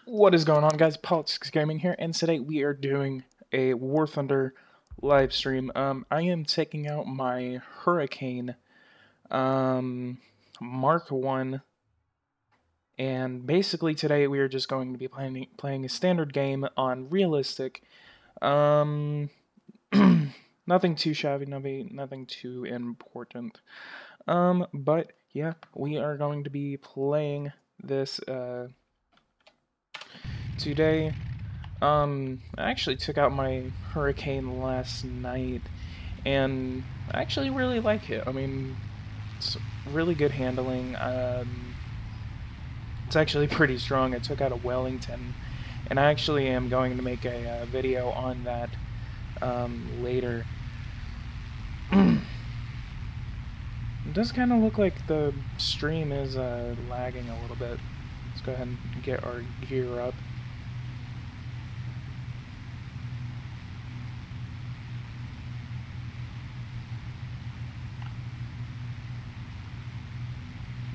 What is going on, guys? PoliticsGaming here, and today we are doing a War Thunder live stream. I am taking out my Hurricane Mark 1, and basically today we are just going to be playing a standard game on realistic. Nothing too shabby, nothing too important. But yeah, we are going to be playing this today. I actually took out my Hurricane last night, and I actually really like it. I mean, it's really good handling. It's actually pretty strong. I took out a Wellington, and I actually am going to make a video on that later. It does kind of look like the stream is lagging a little bit. Let's go ahead and get our gear up.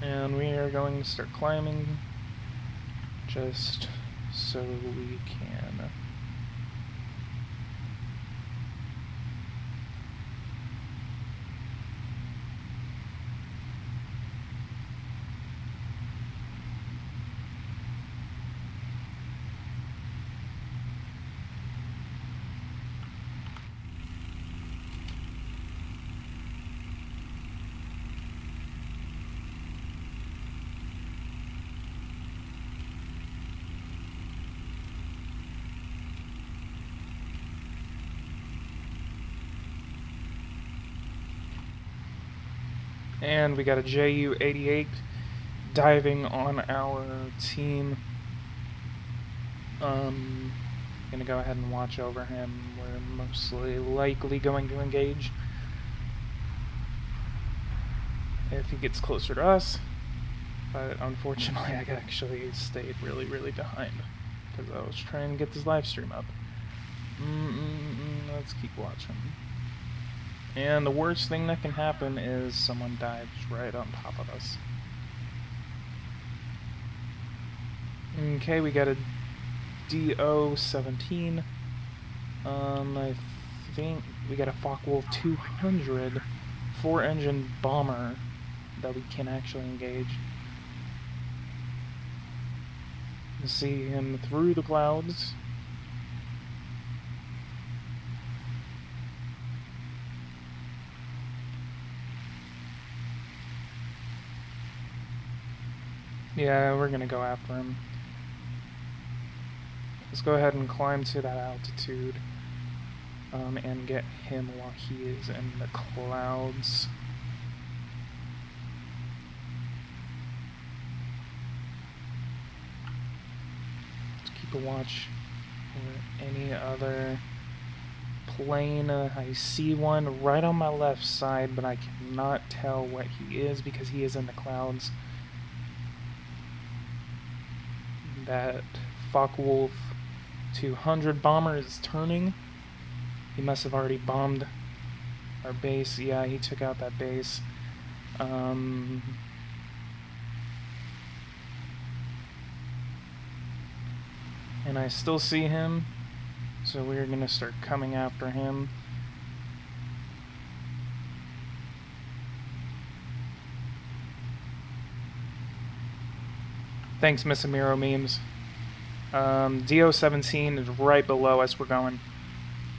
And we are going to start climbing just so we can and we got a JU-88 diving on our team. Gonna go ahead and watch over him. We're mostly likely going to engage if he gets closer to us, but unfortunately I actually stayed really behind because I was trying to get this live stream up. Let's keep watching. And the worst thing that can happen is someone dives right on top of us. Okay, we got a DO-17. I think we got a Focke-Wulf 200 4-engine bomber that we can actually engage. You see him through the clouds. Yeah, we're gonna go after him. Let's go ahead and climb to that altitude and get him while he is in the clouds. Let's keep a watch for any other plane. I see one right on my left side, but I cannot tell what he is because he is in the clouds. That Focke-Wulf 200 bomber is turning. He must have already bombed our base. Yeah, he took out that base. And I still see him, so we're gonna start coming after him. Thanks, Missamiro memes. DO-17 is right below us. We're going.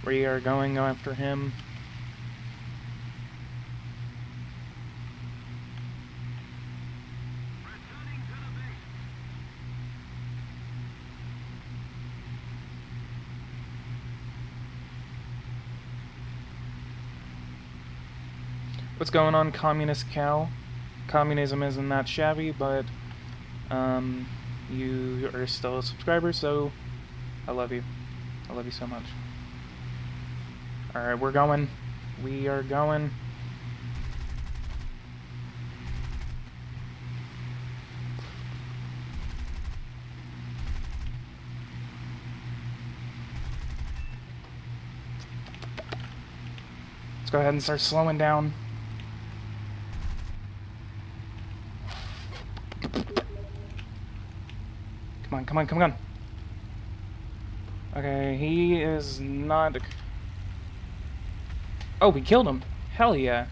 We are going after him. What's going on, Communist Cow? Communism isn't that shabby, but you are still a subscriber, so I love you. I love you so much. Alright, we're going. We are going. Let's go ahead and start slowing down. Come on, come on, come on. Okay, he is not... Oh, we killed him. Hell yeah.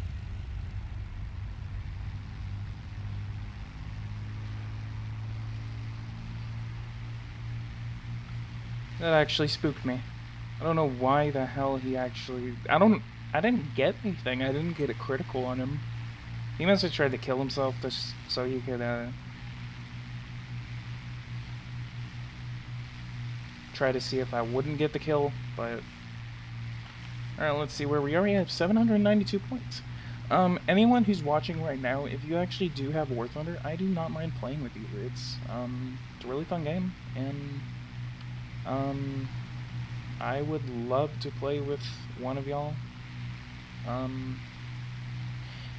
That actually spooked me. I don't know why the hell he actually... I didn't get anything. I didn't get a critical on him. He must have tried to kill himself just so he could, try to see if I wouldn't get the kill, but... Alright, let's see where we are. We have 792 points. Anyone who's watching right now, if you actually do have War Thunder, I do not mind playing with you. It's a really fun game, and, I would love to play with one of y'all.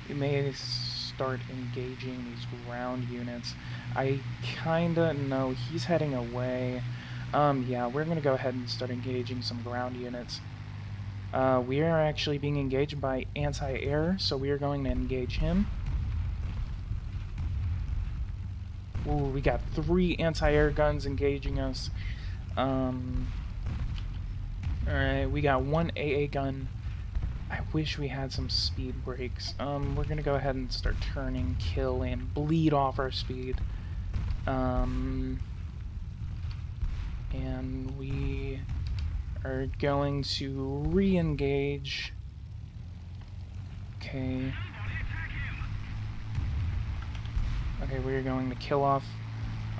You may start engaging these ground units. I kinda know he's heading away. Yeah, we're gonna go ahead and start engaging some ground units. We are actually being engaged by anti-air, so we are going to engage him. Ooh, we got 3 anti-air guns engaging us. Alright, we got 1 AA gun. I wish we had some speed brakes. We're gonna go ahead and start turning, kill, and bleed off our speed. And we are going to re-engage. Okay. Okay, we are going to kill off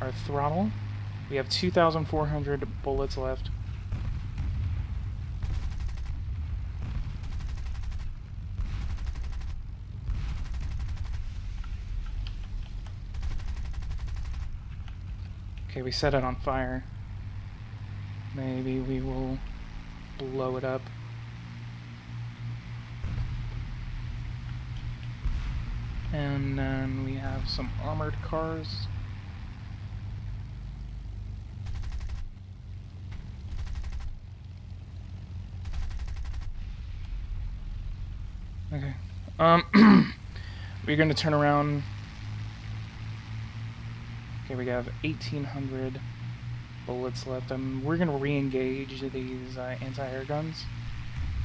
our throttle. We have 2,400 bullets left. Okay, we set it on fire. Maybe we will blow it up. And then we have some armored cars. Okay. We're going to turn around. Okay, we have 1,800 bullets left. We're going to re-engage these anti-air guns.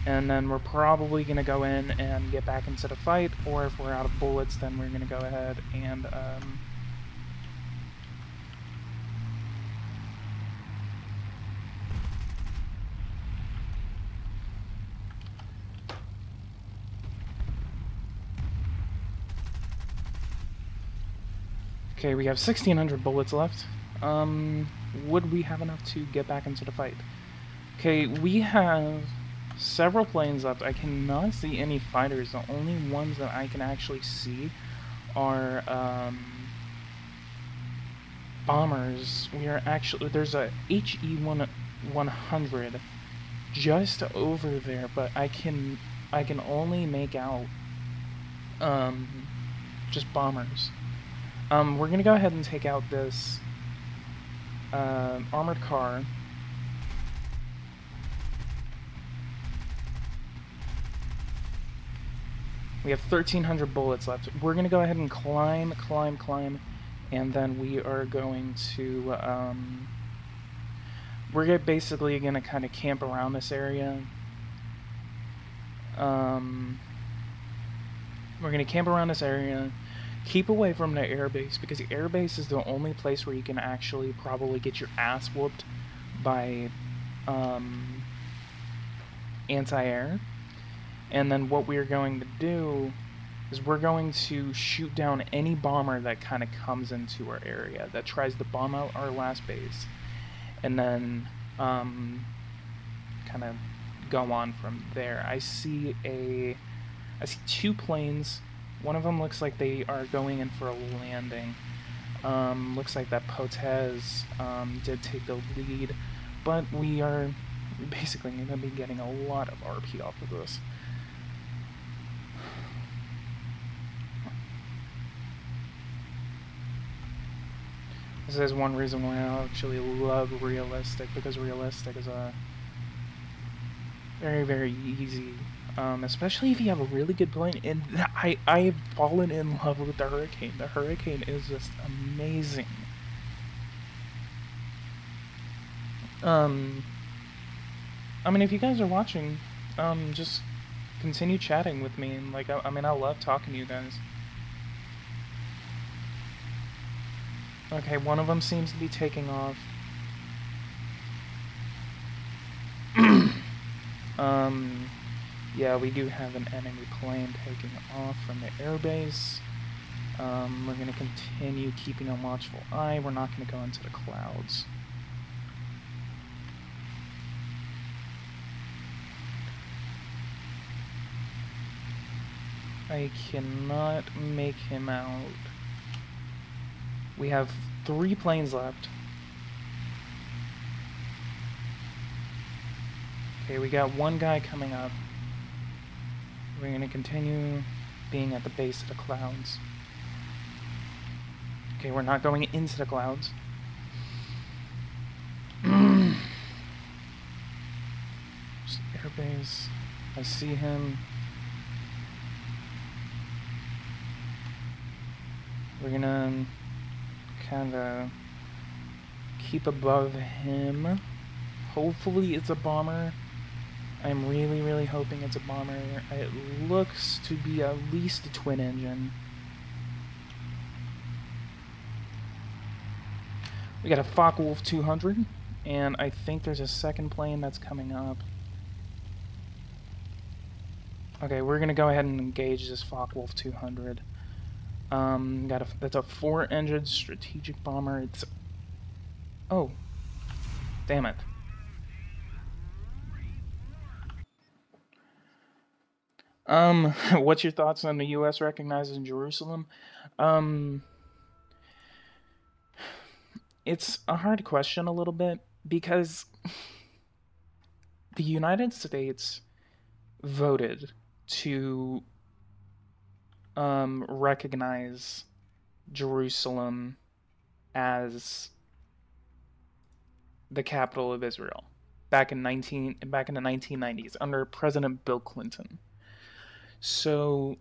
And then we're probably going to go in and get back into the fight, or if we're out of bullets, then we're going to go ahead and okay, we have 1,600 bullets left. Would we have enough to get back into the fight? Okay, we have several planes left. I cannot see any fighters. The only ones that I can actually see are bombers. We are actually, there's a HE-100 just over there, but I can only make out just bombers. We're gonna go ahead and take out this armored car. We have 1,300 bullets left. We're gonna go ahead and climb, and then we are going to we're basically gonna kind of camp around this area. We're gonna camp around this area. Keep away from the airbase, because the airbase is the only place where you can actually probably get your ass whooped by anti-air. And then what we're going to do is we're going to shoot down any bomber that kind of comes into our area, that tries to bomb out our last base, and then kind of go on from there. I see 2 planes. One of them looks like they are going in for a landing. Looks like that Potez did take the lead, but we are basically going to be getting a lot of RP off of this. This is one reason why I actually love realistic, because realistic is a very, very easy. Especially if you have a really good plane, and I have fallen in love with the Hurricane. The Hurricane is just amazing. I mean, if you guys are watching, just continue chatting with me, and like, I mean, I love talking to you guys. Okay, one of them seems to be taking off. Yeah, we do have an enemy plane taking off from the airbase. We're gonna continue keeping a watchful eye. We're not gonna go into the clouds. I cannot make him out. We have 3 planes left. Okay, we got 1 guy coming up. We're going to continue being at the base of the clouds. Okay, we're not going into the clouds. Just airbase. I see him. We're gonna kind of keep above him. Hopefully it's a bomber. I'm really, really hoping it's a bomber. It looks to be at least a twin engine. We got a Focke-Wulf 200, and I think there's a second plane that's coming up. Okay, we're gonna go ahead and engage this Focke-Wulf 200. That's a 4-engine strategic bomber. It's... Oh. Damn it. What's your thoughts on the U.S. recognizing Jerusalem? It's a hard question a little bit, because the United States voted to recognize Jerusalem as the capital of Israel back in the 1990s under President Bill Clinton. So,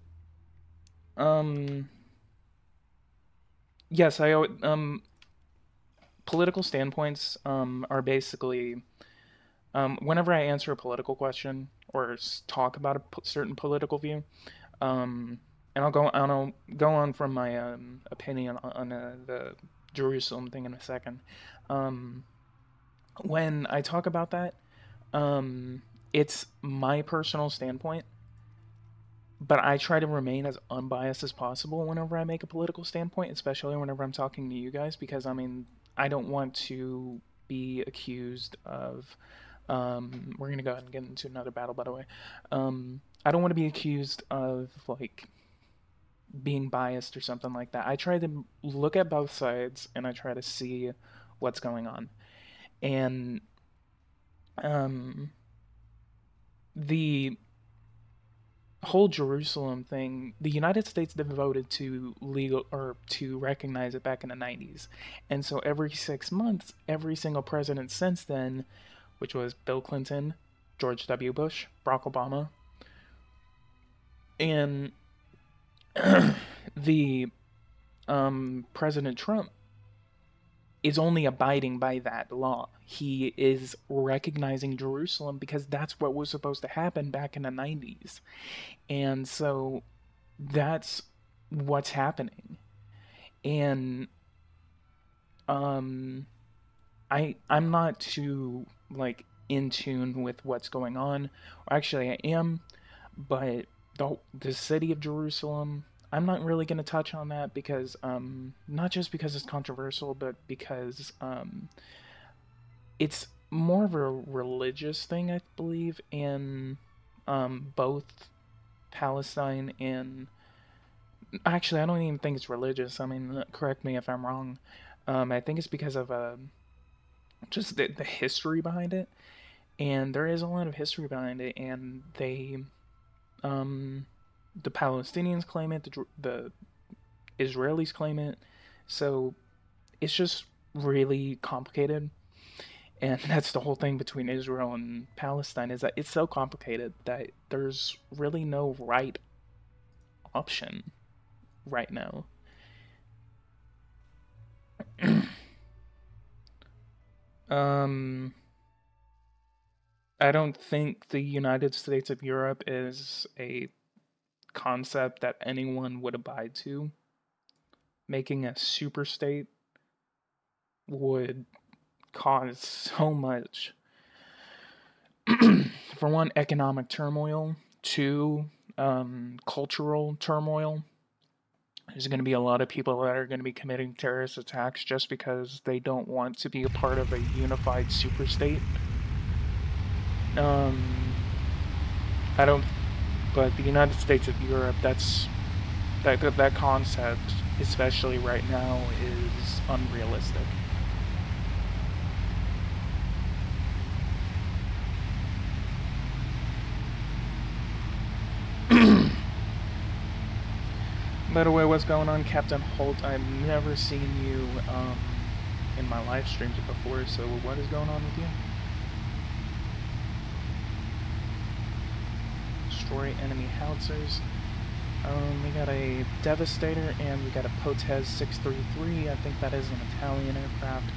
yes, political standpoints are basically, whenever I answer a political question or talk about a certain political view, and I'll go on from my opinion on the Jerusalem thing in a second. When I talk about that, it's my personal standpoint, but I try to remain as unbiased as possible whenever I make a political standpoint, especially whenever I'm talking to you guys, because, I mean, I don't want to be accused of... we're going to go ahead and get into another battle, by the way. I don't want to be accused of, like, being biased or something like that. I try to look at both sides, and I try to see what's going on. And the whole Jerusalem thing, the United States voted to recognize it back in the 90s. And so every 6 months, every single president since then, which was Bill Clinton, George W. Bush, Barack Obama, and the President Trump is only abiding by that law. He is recognizing Jerusalem because that's what was supposed to happen back in the 90s. And so that's what's happening. And I'm not too, like, in tune with what's going on. Actually, I am, but the city of Jerusalem, I'm not really going to touch on that because, not just because it's controversial, but because it's more of a religious thing, I believe, in both Palestine and... Actually, I don't even think it's religious. I mean, correct me if I'm wrong. I think it's because of just the history behind it. And there is a lot of history behind it, and they... the Palestinians claim it, the Israelis claim it, so it's just really complicated. And that's the whole thing between Israel and Palestine, is that it's so complicated that there's really no right option right now. I don't think the United States of Europe is a concept that anyone would abide to. Making a super state would cause so much. For one, economic turmoil. Two, cultural turmoil. There's going to be a lot of people that are going to be committing terrorist attacks just because they don't want to be a part of a unified superstate. I don't. But the United States of Europe, that concept, especially right now, is unrealistic. By the way, what's going on, Captain Holt? I've never seen you in my live streams before, so what is going on with you? Destroy enemy howitzers. We got a Devastator and we got a Potez 633. I think that is an Italian aircraft.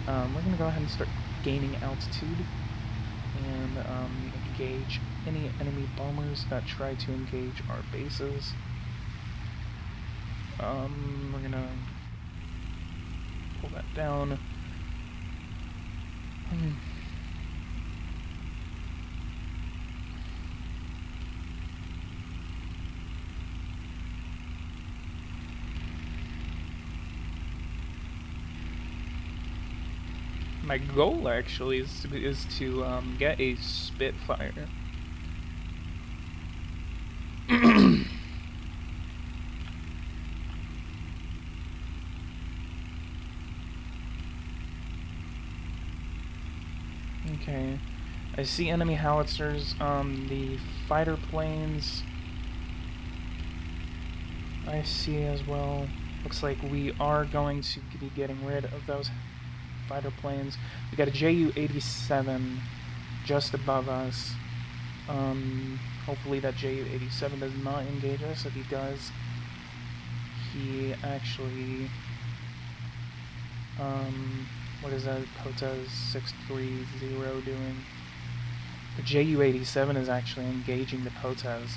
We're going to go ahead and start gaining altitude and engage any enemy bombers that try to engage our bases. We're going to pull that down. My goal actually is to get a Spitfire. Okay, I see enemy howitzers. The fighter planes I see as well. Looks like we are going to be getting rid of those fighter planes. We got a Ju-87 just above us. Hopefully that Ju-87 does not engage us. If he does, he actually what is that Potez 630 doing? The Ju-87 is actually engaging the Potez.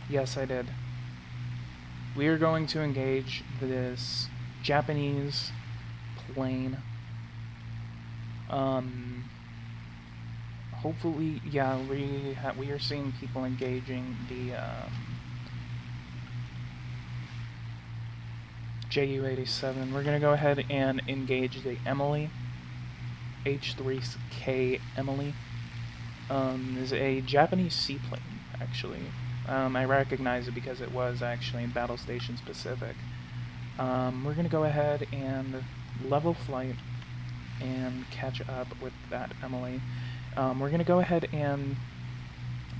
Yes, I did. We are going to engage this Japanese plane. Hopefully, yeah, we are seeing people engaging the Ju-87. We're gonna go ahead and engage the Emily, H3K Emily. Is a Japanese seaplane, actually. I recognize it because it was actually in Battle Station Pacific. We're gonna go ahead and level flight and catch up with that Emily. We're gonna go ahead and,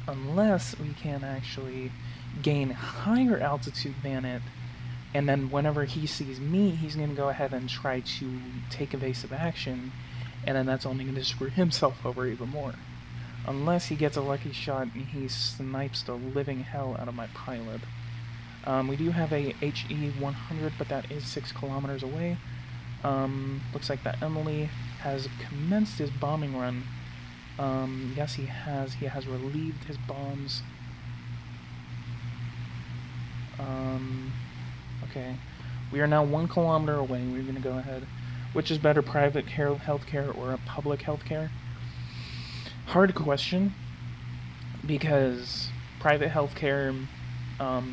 unless we can actually gain higher altitude than it, and then whenever he sees me, he's gonna go ahead and try to take evasive action, and then that's only gonna screw himself over even more. Unless he gets a lucky shot and he snipes the living hell out of my pilot. We do have a HE-100, but that is 6 kilometers away. Looks like that Emily has commenced his bombing run. Yes, he has. He has relieved his bombs. Okay. We are now 1 kilometer away. We're going to go ahead. Which is better, private healthcare or a public healthcare? Hard question. Because private healthcare,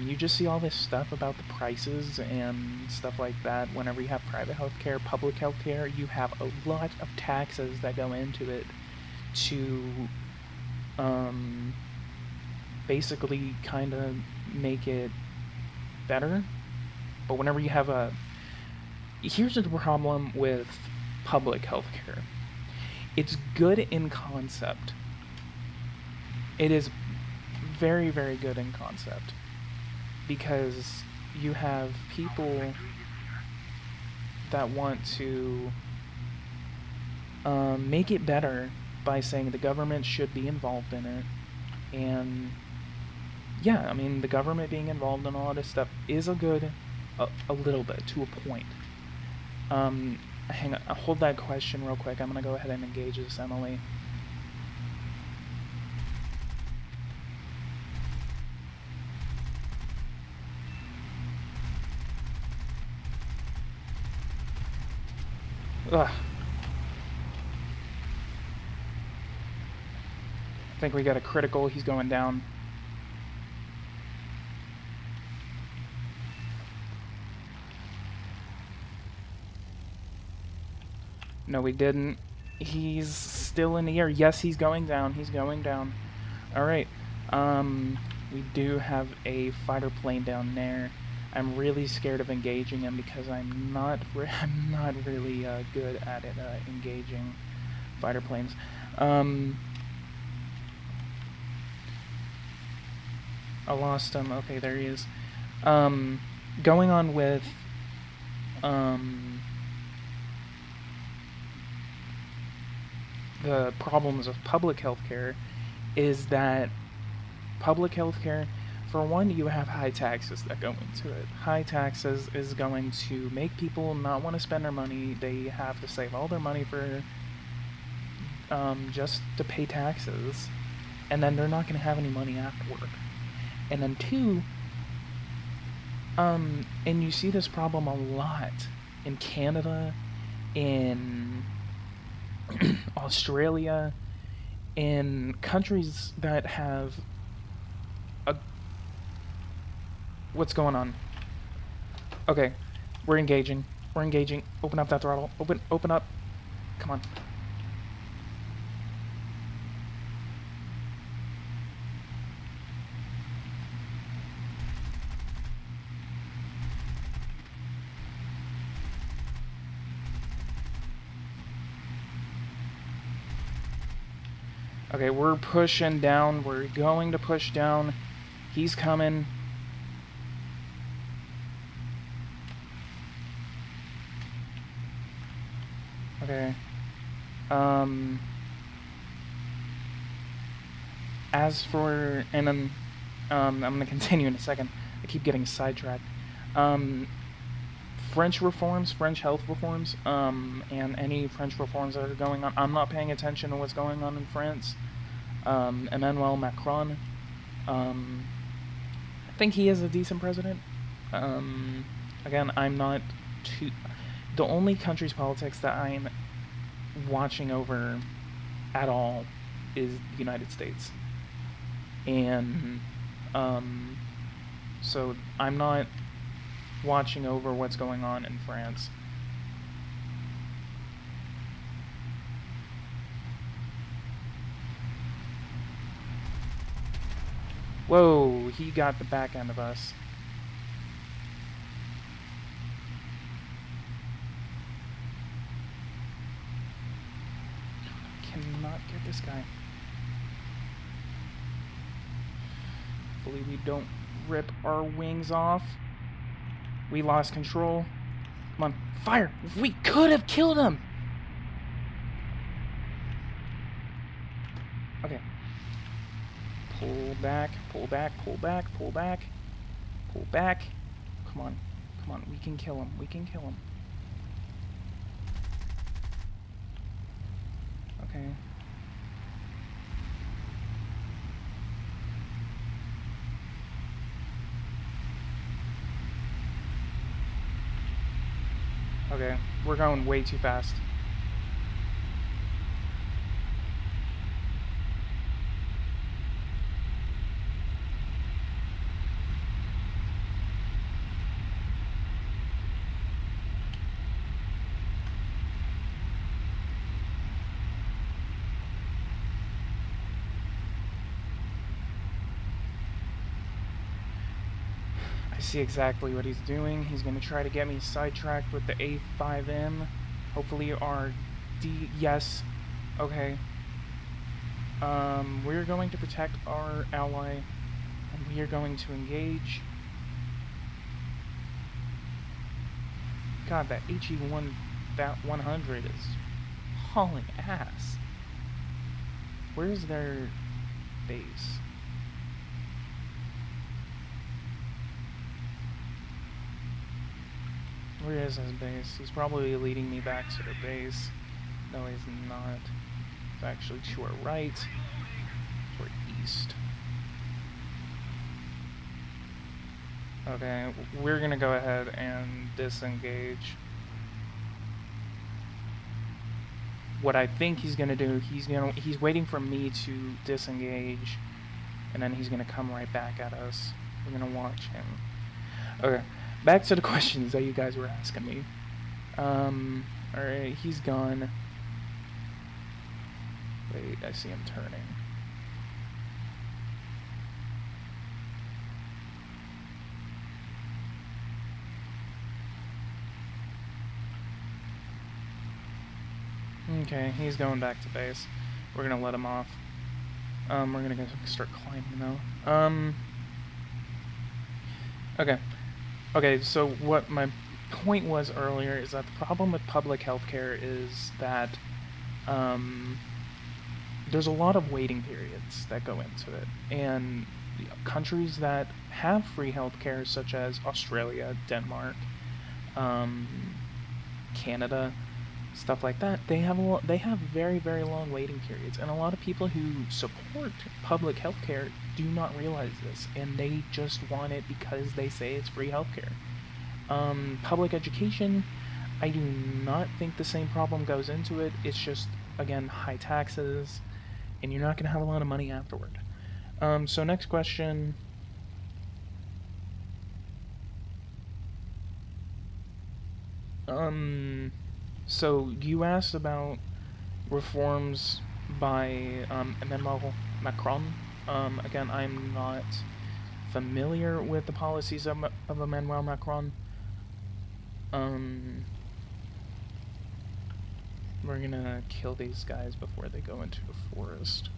you just see all this stuff about the prices and stuff like that. Whenever you have private healthcare, public healthcare, you have a lot of taxes that go into it to basically kind of make it better. But whenever you have here's the problem with public healthcare. It's good in concept. It is very, very good in concept. Because you have people that want to make it better by saying the government should be involved in it. And yeah, I mean, the government being involved in all this stuff is a good, a little bit, to a point. Hang on, hold that question real quick. I'm gonna go ahead and engage this Emily. Ugh. I think we got a critical. He's going down. No, we didn't. He's still in the air. Yes, he's going down. He's going down. Alright. We do have a fighter plane down there. I'm really scared of engaging him because I'm not really good at it, engaging fighter planes. I lost him. Okay, there he is. Going on with the problems of public healthcare is that public healthcare, for one, you have high taxes that go into it. High taxes is going to make people not want to spend their money. They have to save all their money for just to pay taxes, and then they're not going to have any money afterward. And then two, and you see this problem a lot in Canada, in Australia, in countries that have a... What's going on? Okay, we're engaging. We're engaging. Open up that throttle. Open up. Come on. Okay, we're pushing down. We're going to push down. He's coming. Okay. As for... And then... I'm going to continue in a second. I keep getting sidetracked. French reforms, French health reforms, and any French reforms that are going on. I'm not paying attention to what's going on in France. Emmanuel Macron, I think he is a decent president. Again, I'm not too... The only country's politics that I'm watching over at all is the United States. And, so I'm not watching over what's going on in France. Whoa, he got the back end of us. Cannot get this guy. Hopefully we don't rip our wings off. We lost control. Come on, fire! We could have killed him! Okay. Pull back, pull back, pull back, pull back. Pull back. Come on, come on, we can kill him, we can kill him. Okay. Okay, we're going way too fast. I see exactly what he's doing. He's going to try to get me sidetracked with the A5M. Hopefully our D... Yes. Okay. We're going to protect our ally, and we are going to engage. God, that HE1 100 is hauling ass. Where's their base? Where is his base? He's probably leading me back to the base. No, he's not. It's actually to our right. To our east. Okay, we're gonna go ahead and disengage. What I think he's gonna do, he's waiting for me to disengage, and then he's gonna come right back at us. We're gonna watch him. Okay, back to the questions that you guys were asking me. Alright, he's gone. Wait, I see him turning. Okay, he's going back to base. We're gonna let him off. We're gonna go start climbing now. Okay. Okay, so what my point was earlier is that the problem with public healthcare is that, there's a lot of waiting periods that go into it. And countries that have free healthcare, such as Australia, Denmark, Canada, stuff like that, they have very, very long waiting periods, and a lot of people who support public healthcare do not realize this, and they just want it because they say it's free healthcare. Public education, I do not think the same problem goes into it. It's just, again, high taxes, and you're not going to have a lot of money afterward. So next question. So you asked about reforms by Emmanuel Macron. Again, I'm not familiar with the policies of Emmanuel Macron. We're gonna kill these guys before they go into the forest.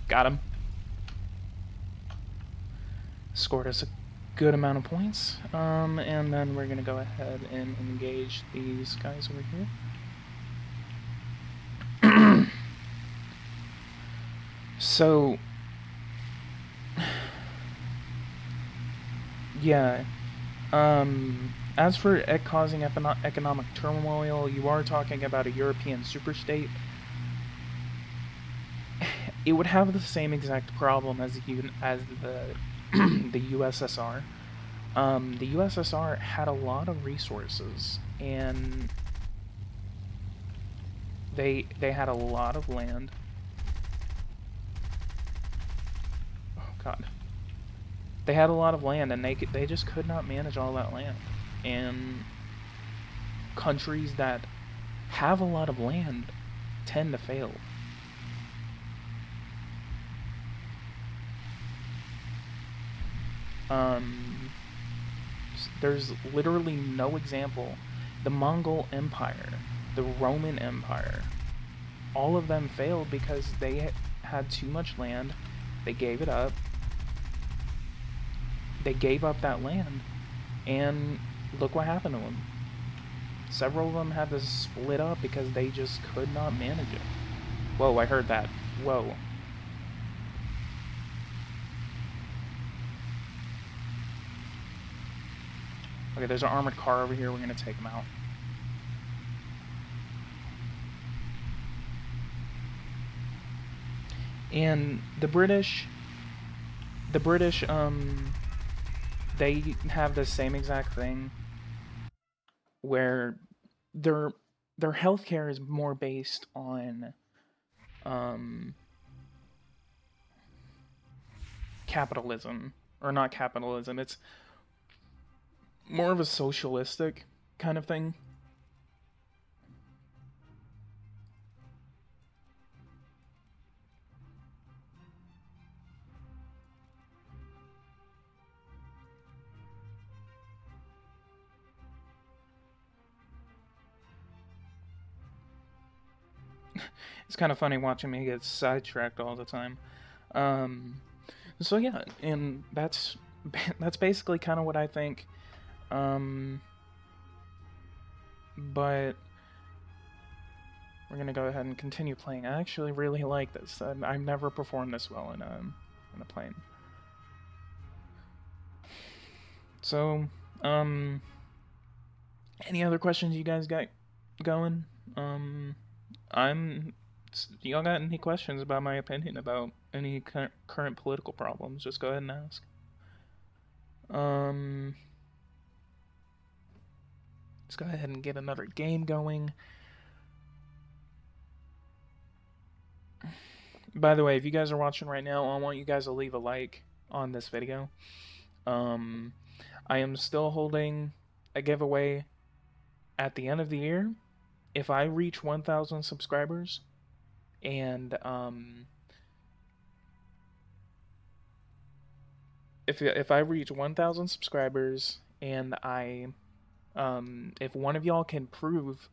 Got him. Scored us a good amount of points. And then we're gonna go ahead and engage these guys over here. So, yeah. As for it causing economic turmoil, you are talking about a European superstate. It would have the same exact problem as the the USSR. The USSR had a lot of resources, and they had a lot of land. Oh God. They had a lot of land, and they just could not manage all that land. And countries that have a lot of land tend to fail. There's literally no example. The Mongol Empire, the Roman Empire, all of them failed because they had too much land. They gave it up. They gave up that land, and look what happened to them. Several of them had to split up because they just could not manage it. Whoa, I heard that. Whoa. Okay, there's an armored car over here. We're gonna take him out. And the British, they have the same exact thing, where their healthcare is more based on capitalism, or not capitalism. It's more of a socialistic kind of thing. It's kind of funny watching me get sidetracked all the time. So yeah, and that's basically kind of what I think. But we're gonna go ahead and continue playing. I actually really like this. I've never performed this well in a plane. So, any other questions you guys got going? Y'all got any questions about my opinion about any current political problems? Just go ahead and ask. Let's go ahead and get another game going. By the way, if you guys are watching right now, I want you guys to leave a like on this video. I am still holding a giveaway at the end of the year. If I reach 1,000 subscribers, and if I reach 1,000 subscribers, and if one of y'all can prove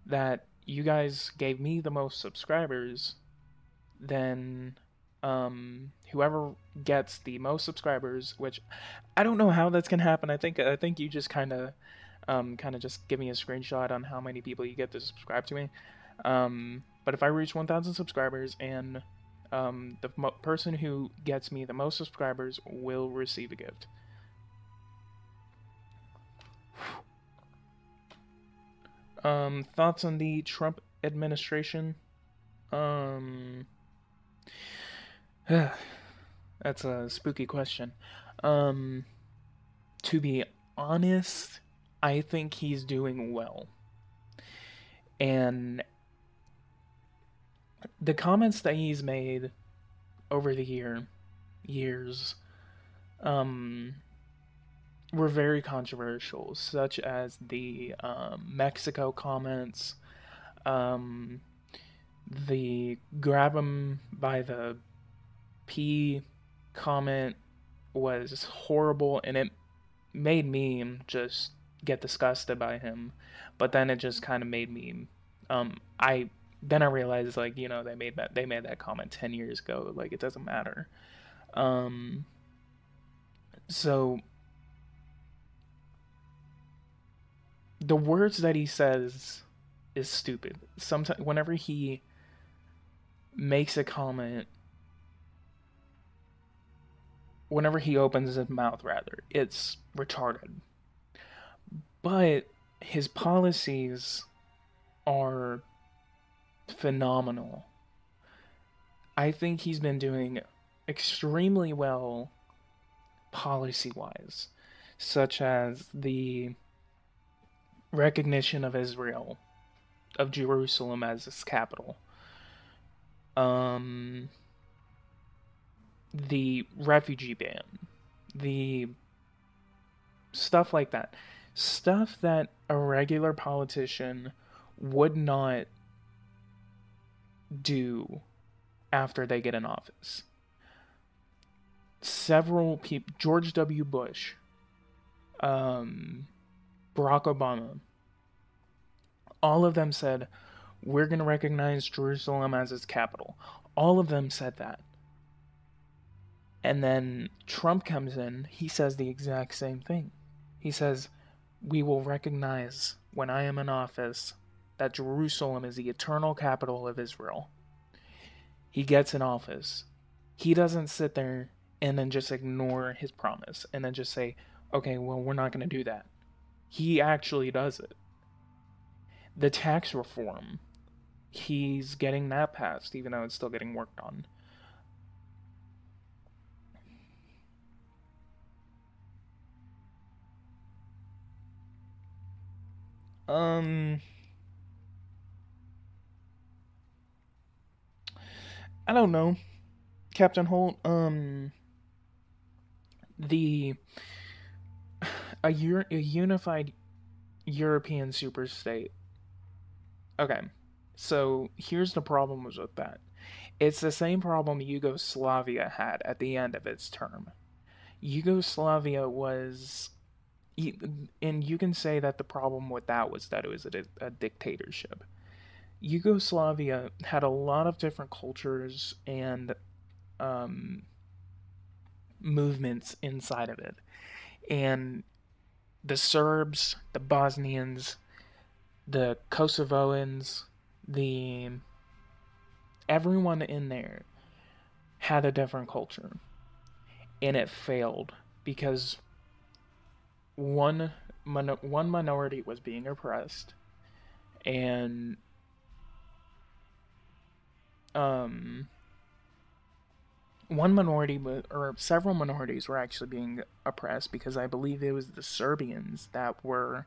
that you guys gave me the most subscribers, then whoever gets the most subscribers, which I don't know how that's gonna happen. I think you just kind of just give me a screenshot on how many people you get to subscribe to me. But if I reach 1,000 subscribers, and the person who gets me the most subscribers will receive a gift. Thoughts on the Trump administration? That's a spooky question. To be honest, I think he's doing well. And the comments that he's made over the years were very controversial, such as the Mexico comments, the grab him by the P comment was horrible, and it made me just get disgusted by him. But then it just kind of made me I realized, like, you know, they made that comment 10 years ago. Like, it doesn't matter. So the words that he says is stupid. Sometimes whenever he makes a comment, whenever he opens his mouth, rather, it's retarded. But his policies are phenomenal. I think he's been doing extremely well policy-wise, such as the recognition of Israel, of Jerusalem as its capital, the refugee ban, the stuff like that. Stuff that a regular politician would not do after they get in office. Several people, George W. Bush, Barack Obama, all of them said, we're going to recognize Jerusalem as its capital. All of them said that. And then Trump comes in, he says the exact same thing. He says, we will recognize, when I am in office, that Jerusalem is the eternal capital of Israel. He gets in office. He doesn't sit there and then just ignore his promise and then just say, okay, well, we're not going to do that. He actually does it. The tax reform, he's getting that passed, even though it's still getting worked on. I don't know, Captain Holt. A unified European superstate. Okay, so here's the problem with that. It's the same problem Yugoslavia had at the end of its term. Yugoslavia was, and you can say that the problem with that was that it was a dictatorship. Yugoslavia had a lot of different cultures and movements inside of it. And the Serbs, the Bosnians, the Kosovoans, everyone in there had a different culture, and it failed because one minority was being oppressed, and one minority or several minorities were actually being oppressed, because I believe it was the Serbians that were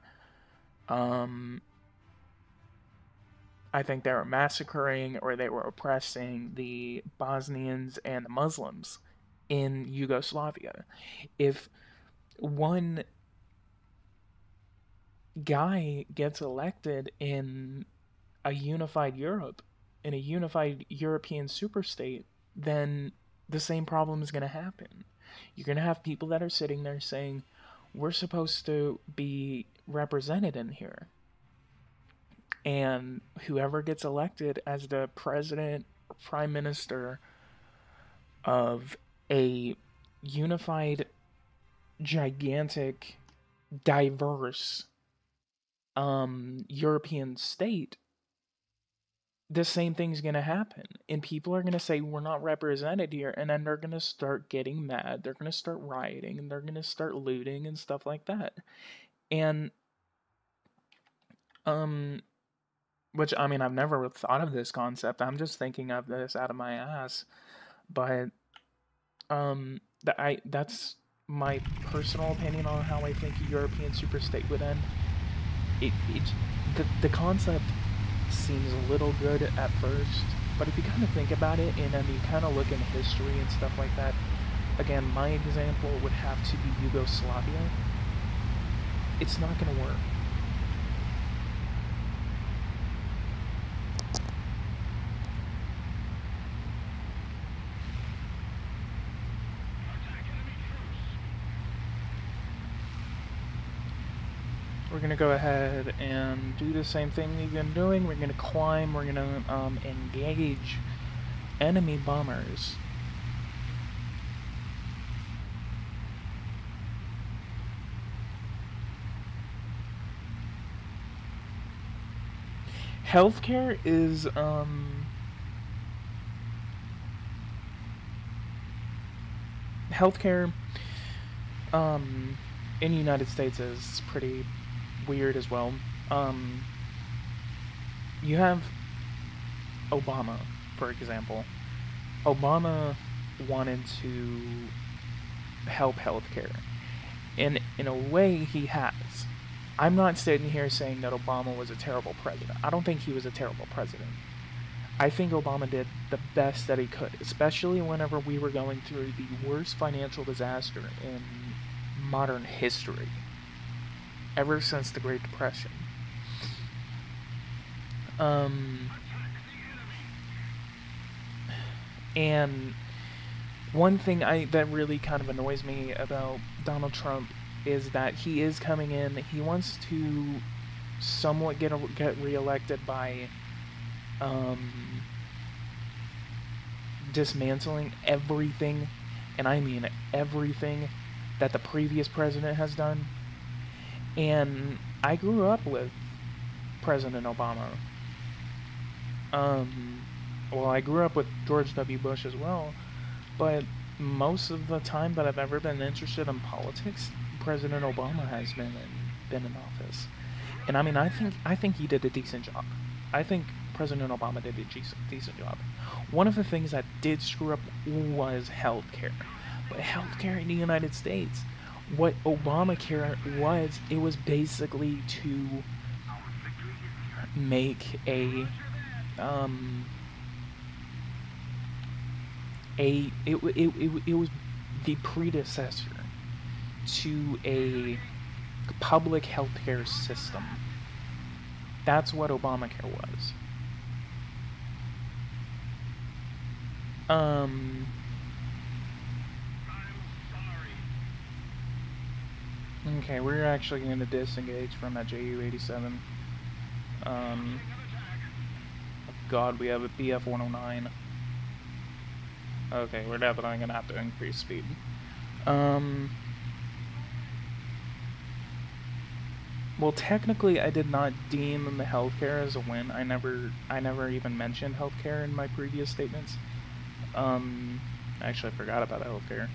I think they were massacring or they were oppressing the Bosnians and the Muslims in Yugoslavia. If one guy gets elected in a unified Europe, in a unified European superstate, then the same problem is going to happen. You're going to have people that are sitting there saying, we're supposed to be represented in here. And whoever gets elected as the president or prime minister of a unified, gigantic, diverse European state, the same thing's going to happen. And people are going to say, we're not represented here. And then they're going to start getting mad. They're going to start rioting. And they're going to start looting and stuff like that. And, which, I mean, I've never thought of this concept. I'm just thinking of this out of my ass. But, that's my personal opinion on how I think a European superstate would end. The concept seems a little good at first, but if you kind of think about it and then you kind of look into history and stuff like that, again, my example would have to be Yugoslavia. It's not going to work. We're going to go ahead and do the same thing we've been doing. We're going to climb. We're going to engage enemy bombers. Healthcare is healthcare in the United States is pretty weird as well. You have Obama, for example. Obama wanted to help healthcare, and in a way he has. I'm not sitting here saying that Obama was a terrible president. I don't think he was a terrible president. I think Obama did the best that he could, especially whenever we were going through the worst financial disaster in modern history, ever since the Great Depression. And one thing that really kind of annoys me about Donald Trump is that he is coming in. He wants to somewhat get reelected by dismantling everything, and I mean everything, that the previous president has done. And I grew up with President Obama. Well, I grew up with George W. Bush as well, but most of the time that I've ever been interested in politics, President Obama has been in office. And I mean, I think he did a decent job. I think President Obama did a decent job. One of the things that did screw up was healthcare. But healthcare in the United States, what Obamacare was, it was basically to make it was the predecessor to a public healthcare system. That's what Obamacare was. Okay, we're actually going to disengage from that JU-87. God, we have a BF-109. Okay, we're definitely going to have to increase speed. Well, technically, I did not deem the healthcare as a win. I never even mentioned healthcare in my previous statements. Actually, I forgot about healthcare.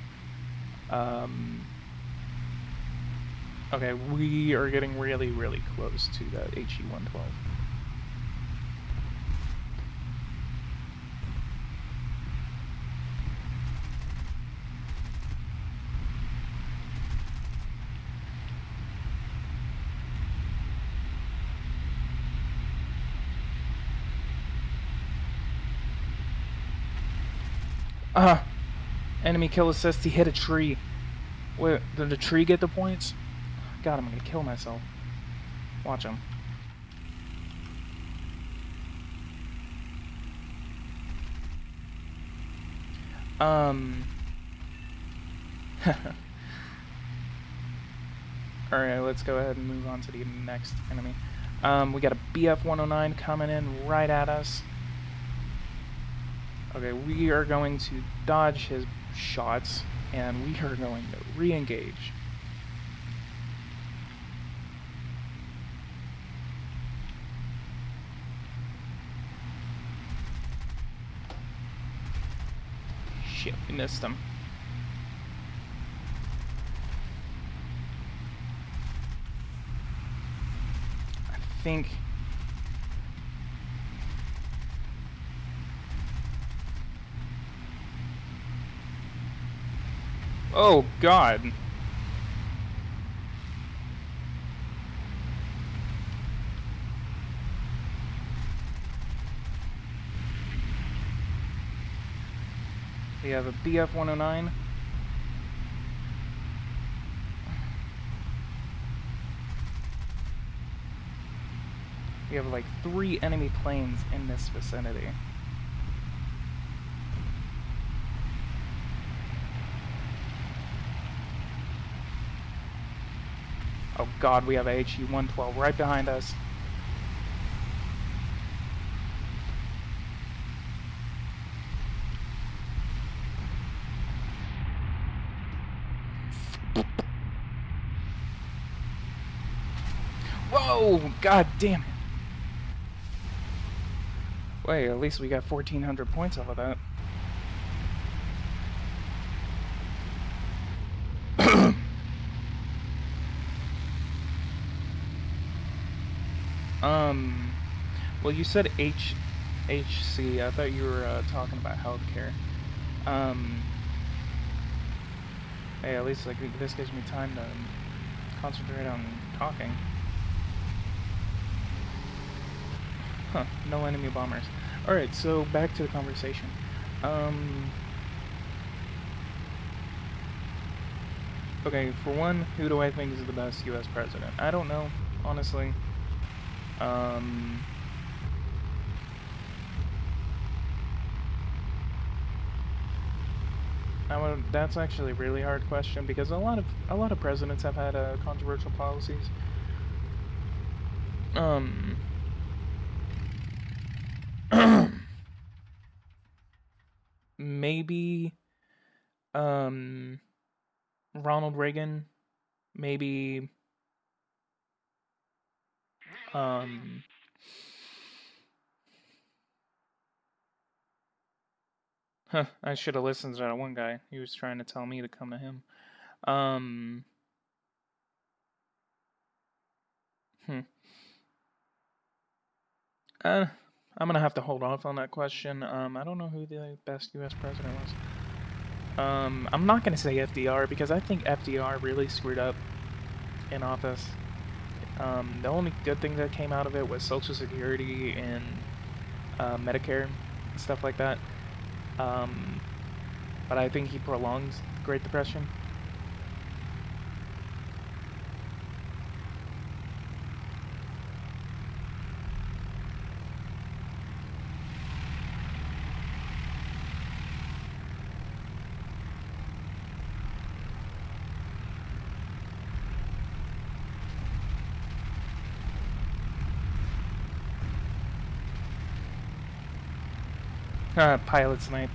Okay, we are getting really, really close to that HE-112. Enemy kill assist, he hit a tree. Wait, did the tree get the points? God, I'm gonna kill myself. Watch him. Alright, let's go ahead and move on to the next enemy. We got a BF-109 coming in right at us. Okay, we are going to dodge his shots, and we are going to re-engage. Shit, we missed him. I think... Oh, God. We have a BF-109. We have like 3 enemy planes in this vicinity. Oh God, we have a HE-112 right behind us. Whoa! God damn it! Wait, at least we got 1,400 points off of that. Well, you said HC. I thought you were talking about healthcare. Hey, at least like this gives me time to concentrate on talking. Huh, no enemy bombers. Alright, so back to the conversation. Okay, for one, who do I think is the best US president? I don't know, honestly. That's actually a really hard question because a lot of presidents have had controversial policies. Maybe Ronald Reagan, maybe I should have listened to that one guy. He was trying to tell me to come to him. I'm gonna have to hold off on that question. I don't know who the best U.S. president was. I'm not gonna say FDR because I think FDR really screwed up in office. The only good thing that came out of it was Social Security and Medicare and stuff like that. But I think he prolonged the Great Depression. Pilot snipe.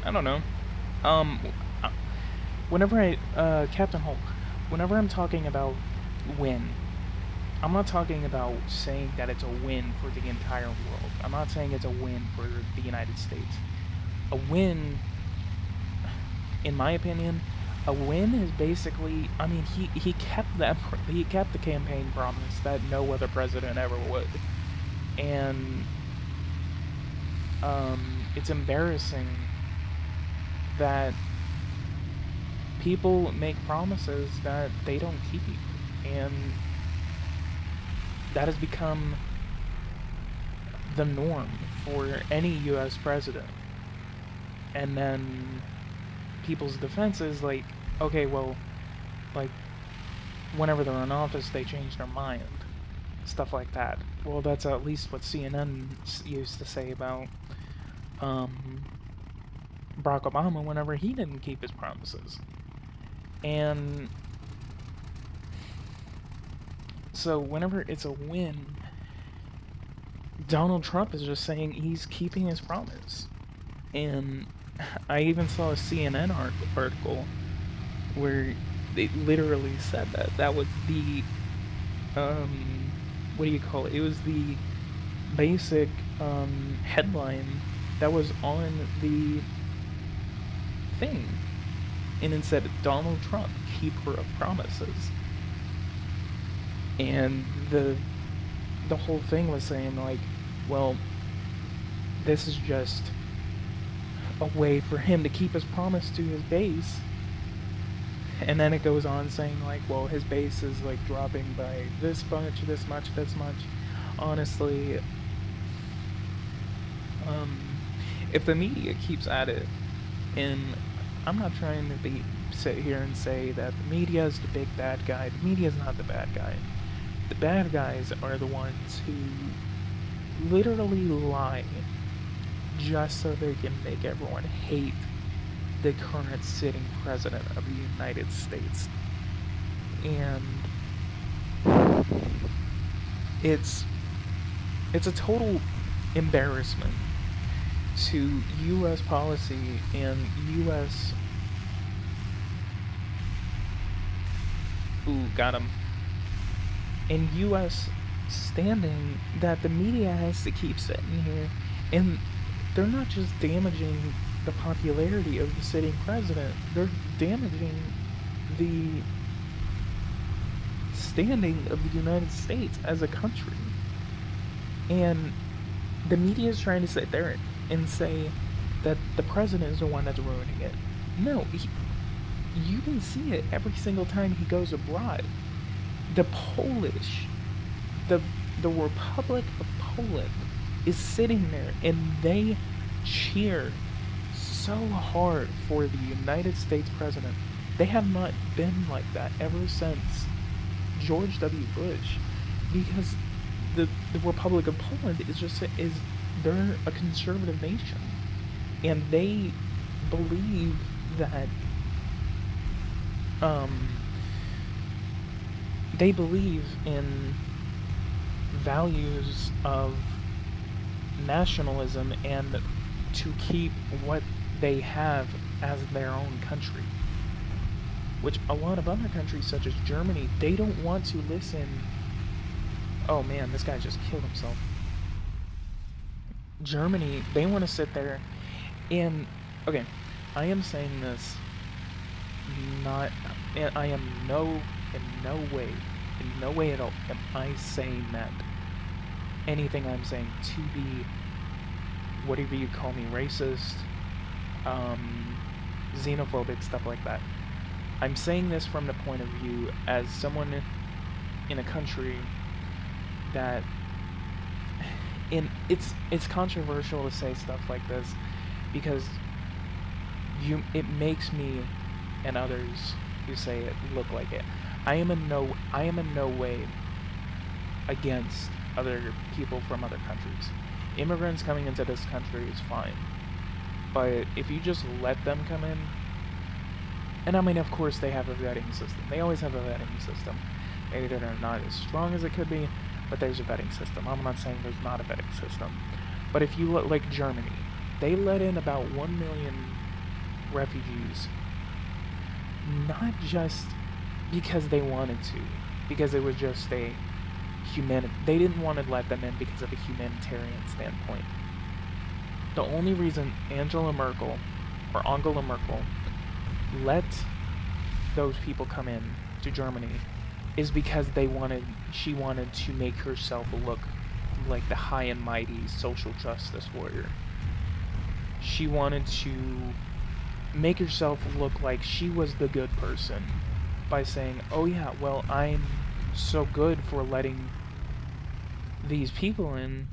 I don't know. Um, whenever Captain Hulk, whenever I'm talking about win, I'm not talking about saying that it's a win for the entire world. I'm not saying it's a win for the United States. A win, in my opinion, a win is basically, I mean, he kept the campaign promise that no other president ever would. And it's embarrassing that people make promises that they don't keep, and that has become the norm for any US president. And then people's defense is like, okay, well, like, whenever they're in office, they change their mind. Stuff like that. Well, that's at least what CNN used to say about Barack Obama whenever he didn't keep his promises. And so whenever it's a win, Donald Trump is just saying he's keeping his promise. And I even saw a CNN article where they literally said that that was the what do you call it? It was the basic headline that was on the thing, and it said Donald Trump, keeper of promises. And the whole thing was saying like, well, this is just a way for him to keep his promise to his base. And then it goes on saying like, well, his base is like dropping by this much, this much, this much. Honestly, if the media keeps at it, and I'm not trying to sit here and say that the media is the big bad guy. The media is not the bad guy. The bad guys are the ones who literally lie just so they can make everyone hate the current sitting president of the United States. And it's a total embarrassment to U.S. policy and U.S. Got him. And U.S. standing that the media has to keep sitting here, and they're not just damaging the popularity of the sitting president, they're damaging the standing of the United States as a country. And the media is trying to sit there and say that the president is the one that's ruining it. No, you can see it every single time he goes abroad. The Polish, the Republic of Poland is sitting there and they cheer so hard for the United States president. They have not been like that ever since George W. Bush, because the Republic of Poland they're a conservative nation, and they believe that they believe in values of nationalism and to keep what they have as their own country, which a lot of other countries such as Germany, they don't want to listen. Oh man, this guy just killed himself. Germany, they want to sit there and, okay, I am saying this not, I am in no way at all am I saying that anything I'm saying to be, whatever you call me, racist, xenophobic, stuff like that. I'm saying this from the point of view as someone in a country that, it's controversial to say stuff like this because it makes me and others who say it look like it. I am in no way against other people from other countries. Immigrants coming into this country is fine, but if you just let them come in, and I mean, of course they have a vetting system. They always have a vetting system. Maybe they're not as strong as it could be, but there's a vetting system. I'm not saying there's not a vetting system. But if you look like Germany, they let in about 1 million refugees, not just because they wanted to, because it was just a they didn't want to let them in because of a humanitarian standpoint. The only reason Angela Merkel let those people come in to Germany is because she wanted to make herself look like the high and mighty social justice warrior. She wanted to make herself look like she was the good person by saying, oh yeah, well, I'm so good for letting these people in.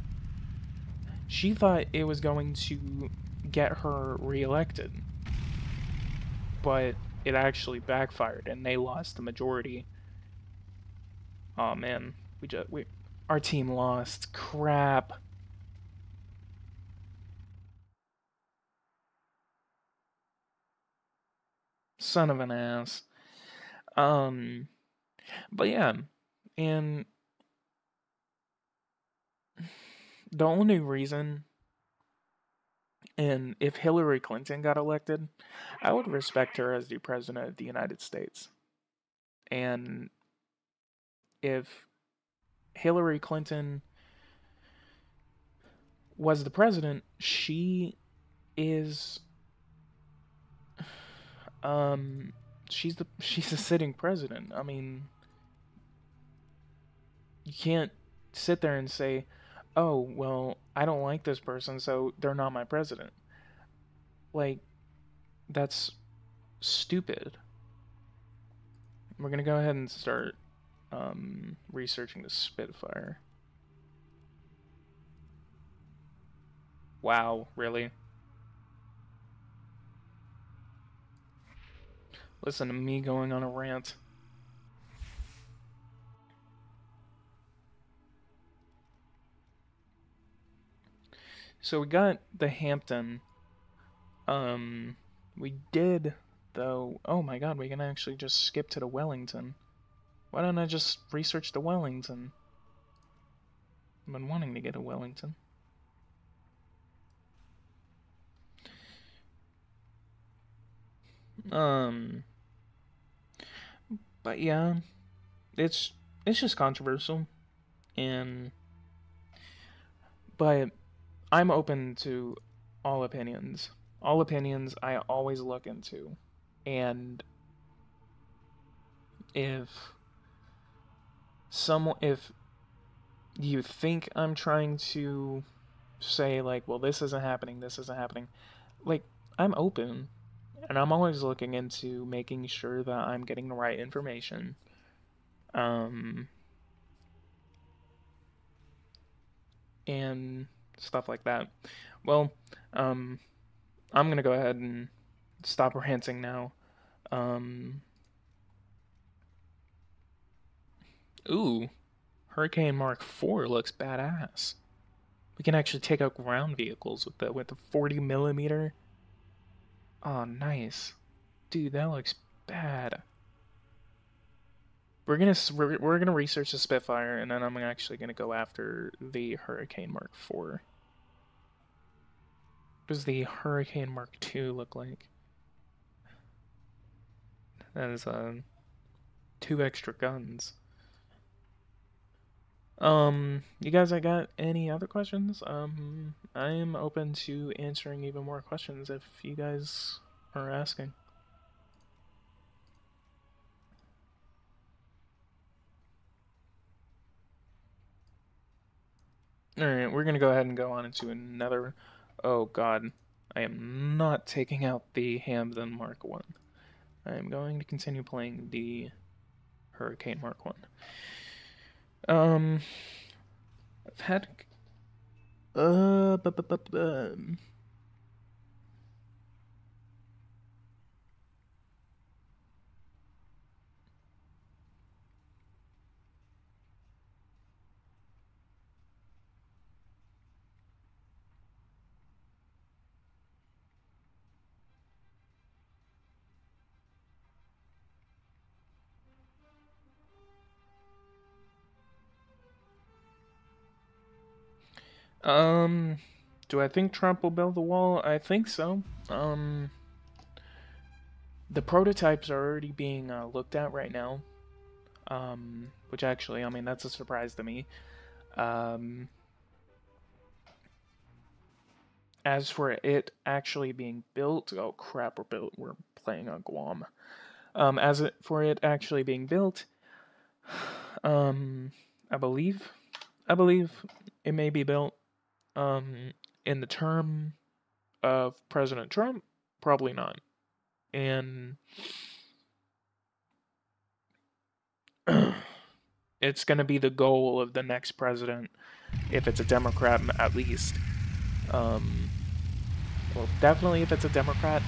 She thought it was going to get her reelected, but it actually backfired and they lost the majority. Oh man, our team lost. Crap. Son of an ass. But yeah, and the only reason, and if Hillary Clinton got elected, I would respect her as the president of the United States. And if Hillary Clinton was the president, she is she's a sitting president. I mean, you can't sit there and say, "Oh, well, I don't like this person, so they're not my president." Like, that's stupid. We're gonna go ahead and start researching the Spitfire. Wow, really? Listen to me going on a rant. So we got the Hampton. We did, though. Oh my god, we can actually just skip to the Wellington. Why don't I just research the Wellington? I've been wanting to get a Wellington. But yeah, it's just controversial, but I'm open to all opinions. All opinions I always look into, and if you think I'm trying to say like, well, this isn't happening, like, I'm open, and I'm always looking into making sure that I'm getting the right information. And stuff like that. Well, I'm gonna go ahead and stop ranting now. Ooh, Hurricane Mark IV looks badass. We can actually take out ground vehicles with the 40mm. Oh, nice, dude. That looks bad. We're gonna research the Spitfire, and then I'm actually gonna go after the Hurricane Mark IV. What does the Hurricane Mark II look like? That is 2 extra guns. You guys, I got any other questions? I am open to answering even more questions if you guys are asking. Alright, we're gonna go ahead and go on into another. Oh god, I am not taking out the Hampton Mark 1. I am going to continue playing the Hurricane Mark 1. I've had do I think Trump will build the wall? I think so. The prototypes are already being looked at right now, which actually, I mean, that's a surprise to me. As for it actually being built, oh crap, we're playing on Guam. For it actually being built, I believe it may be built, in the term of President Trump, probably not. And it's going to be the goal of the next president, if it's a Democrat, at least. Well, definitely if it's a Democrat,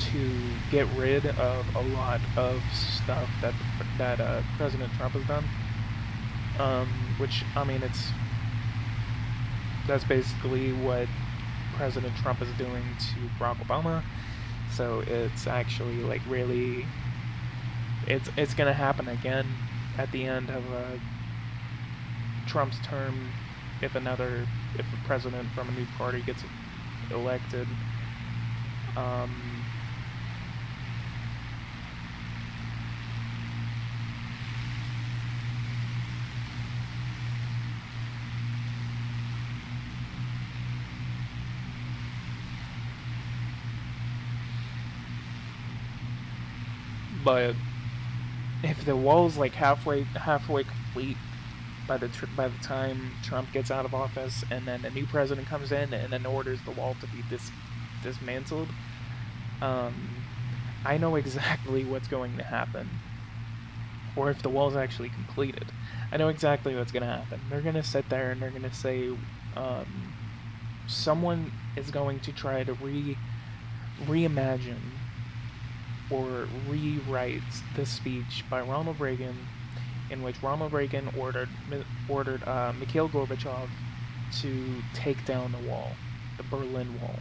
to get rid of a lot of stuff that President Trump has done. Which, I mean, that's basically what President Trump is doing to Barack Obama. So it's actually like really, it's gonna happen again at the end of Trump's term, if a president from a new party gets elected. But if the wall's like halfway complete by the time Trump gets out of office, and then a new president comes in and then orders the wall to be dismantled, I know exactly what's going to happen. Or if the wall's actually completed, I know exactly what's going to happen. They're going to sit there and they're going to say, someone is going to try to reimagine or rewrite the speech by Ronald Reagan, in which Ronald Reagan ordered Mikhail Gorbachev to take down the wall, the Berlin Wall.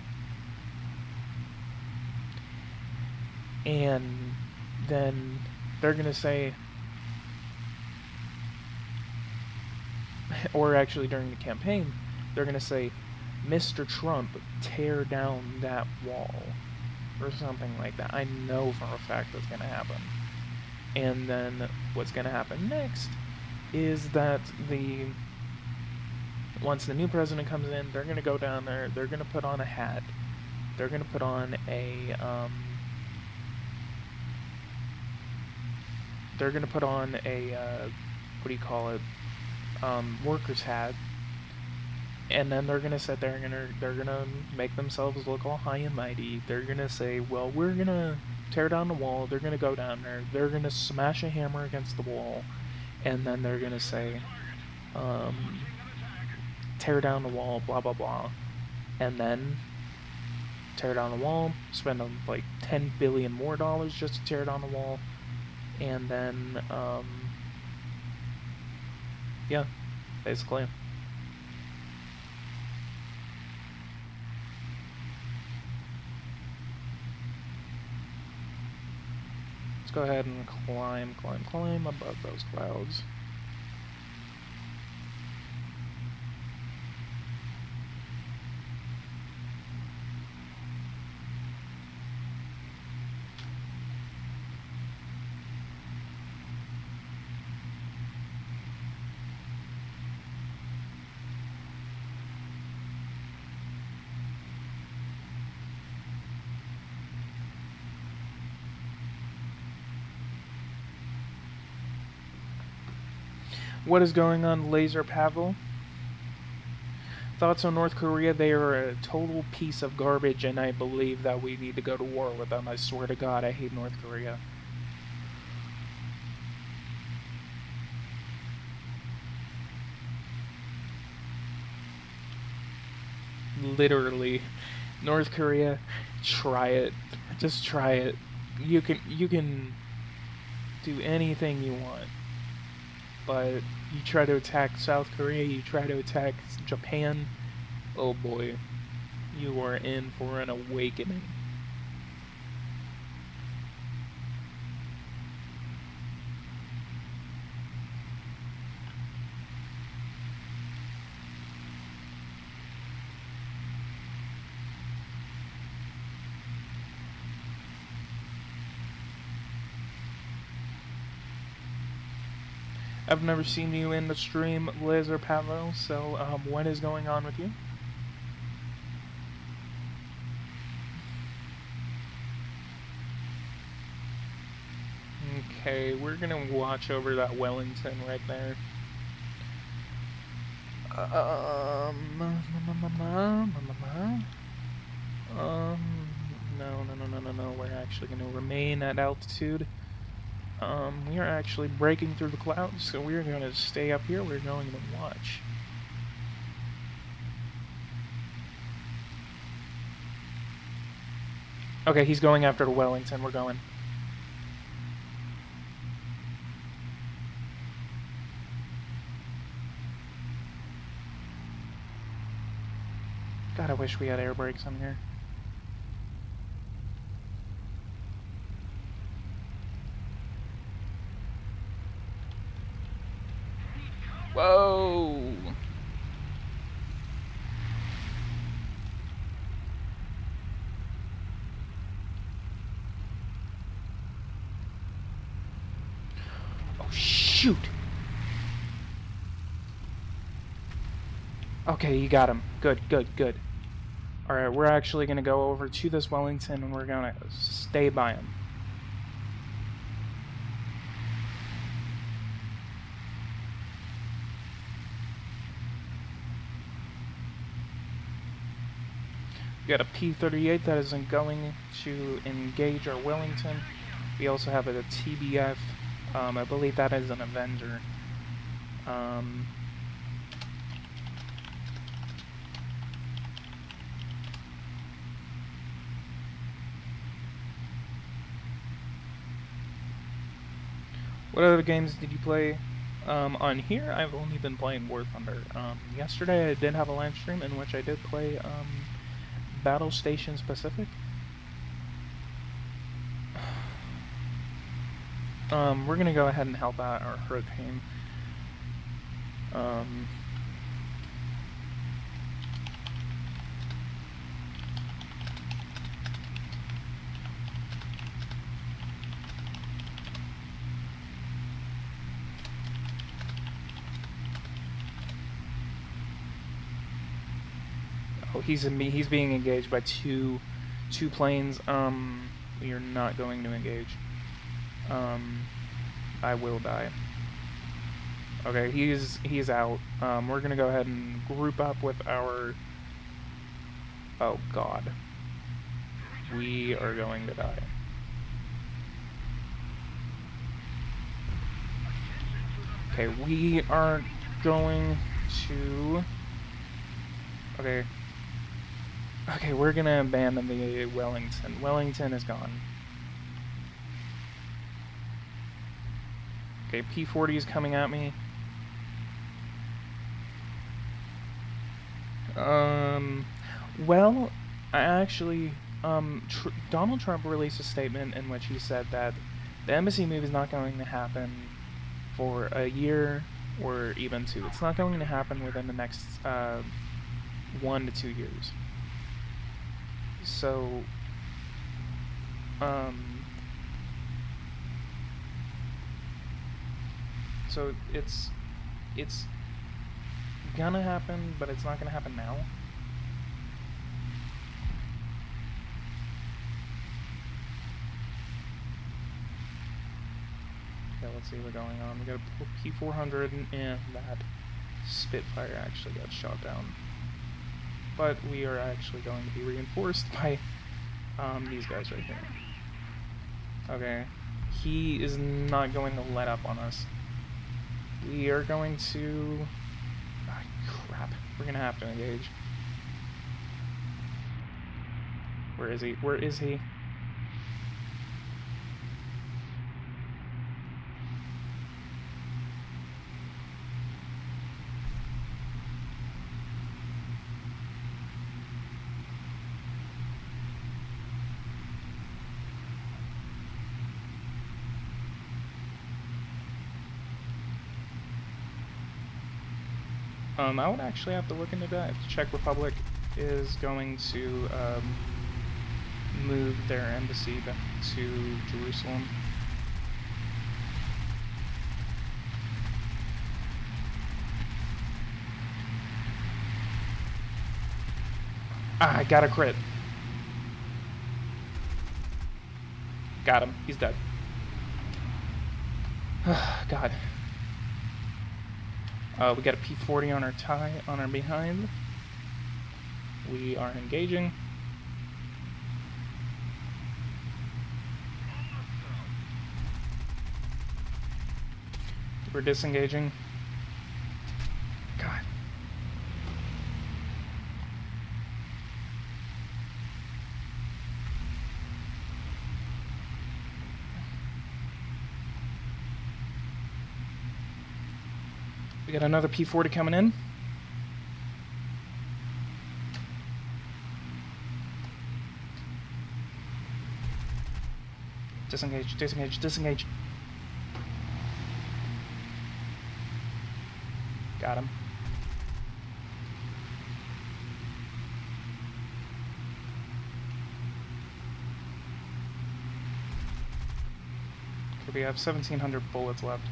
And then they're going to say, or actually during the campaign, they're going to say, Mr. Trump, tear down that wall, or something like that. I know for a fact that's going to happen. And then what's going to happen next is that once the new president comes in, they're going to go down there, they're going to put on a hat, they're going to put on a, what do you call it, worker's hat, and then they're gonna sit there and they're gonna make themselves look all high and mighty. They're gonna say, well, we're gonna tear down the wall. They're gonna go down there, they're gonna smash a hammer against the wall, and then they're gonna say, tear down the wall, blah blah blah, and then tear down the wall, spend like $10 billion more just to tear down the wall, and then yeah, basically. Let's go ahead and climb above those clouds. What is going on, Laser Pavel? Thoughts on North Korea? They are a total piece of garbage, and I believe that we need to go to war with them. I swear to God, I hate North Korea. Literally. North Korea, try it. Just try it. You can do anything you want. But you try to attack South Korea, you try to attack Japan, oh boy, you are in for an awakening. I've never seen you in the stream, Liz or Pavo, so what is going on with you? Okay, we're gonna watch over that Wellington right there. No, we're actually gonna remain at altitude. We are actually breaking through the clouds, so we're gonna stay up here, we're going to watch. Okay, he's going after the Wellington, we're going. God, I wish we had air brakes on here. Whoa! Oh, shoot! Okay, you got him. Good, good, good. Alright, we're actually gonna go over to this Wellington and we're gonna stay by him. We got a P-38 that isn't going to engage our Wellington. We also have a TBF. I believe that is an Avenger. What other games did you play? On here, I've only been playing War Thunder. Yesterday I did have a live stream in which I did play Battle Stations Pacific. We're gonna go ahead and help out our hurricane. Oh, he's being engaged by two planes. We are not going to engage. I will die. Okay, he's out. We're gonna go ahead and group up with our. Oh God. We are going to die. Okay, we are going to. Okay. Okay, we're gonna abandon the Wellington. Wellington is gone. Okay, P-40 is coming at me. Well, I actually, Donald Trump released a statement in which he said that the embassy move is not going to happen for a year or even two. It's not going to happen within the next 1 to 2 years. So, so it's gonna happen, but it's not gonna happen now. Okay, let's see what's going on. We got a P-400 and that Spitfire actually got shot down. But we are actually going to be reinforced by these guys right here. Okay, he is not going to let up on us. We are going to... Ah, crap. We're going to have to engage. Where is he? Where is he? I would actually have to look into that if the Czech Republic is going to move their embassy back to Jerusalem. Ah, I got a crit. Got him. He's dead. God. We got a P40 on our on our behind. We are engaging. We're disengaging. God. We got another P40 coming in. Disengage, disengage, disengage. Got him. Okay, we have 1,700 bullets left.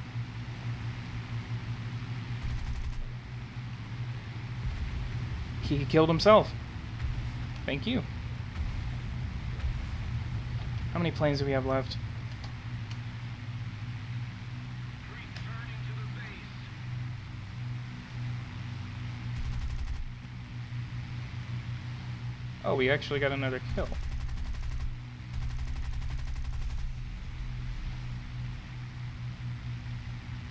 He killed himself. Thank you. How many planes do we have left? Oh, we actually got another kill.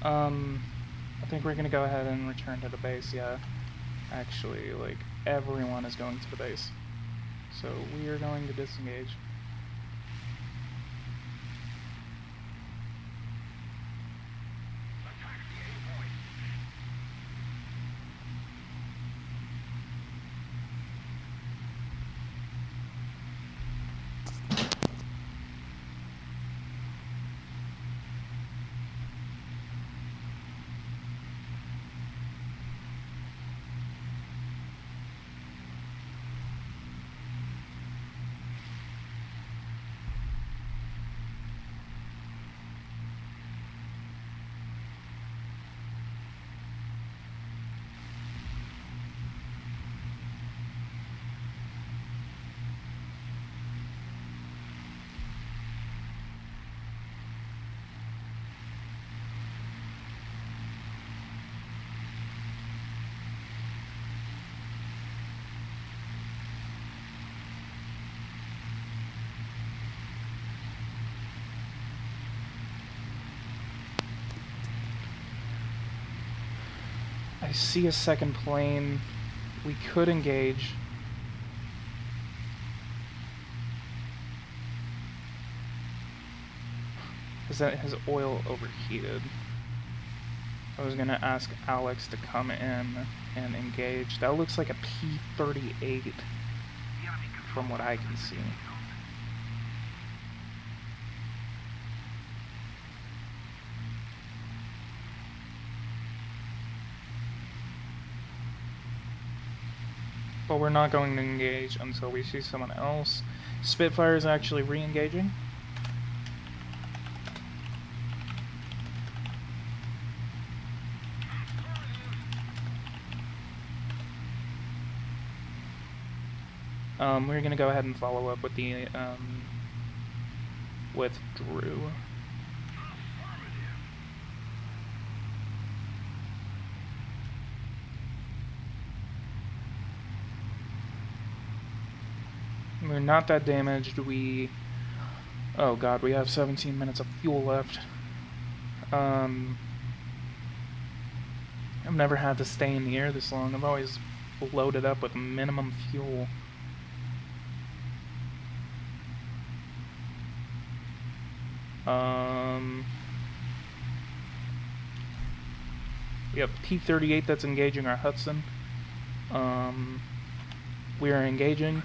I think we're gonna go ahead and return to the base, yeah. Actually, like, everyone is going to the base. So we are going to disengage. I see a second plane. We could engage. Is that his oil overheated? I was gonna ask Alex to come in and engage. That looks like a P-38 from what I can see. But we're not going to engage until we see someone else. Spitfire is actually re-engaging. We're gonna go ahead and follow up with the with Drew. We're not that damaged. Oh god, we have 17 minutes of fuel left. I've never had to stay in the air this long. I've always loaded up with minimum fuel. We have P-38 that's engaging our Hudson. We are engaging.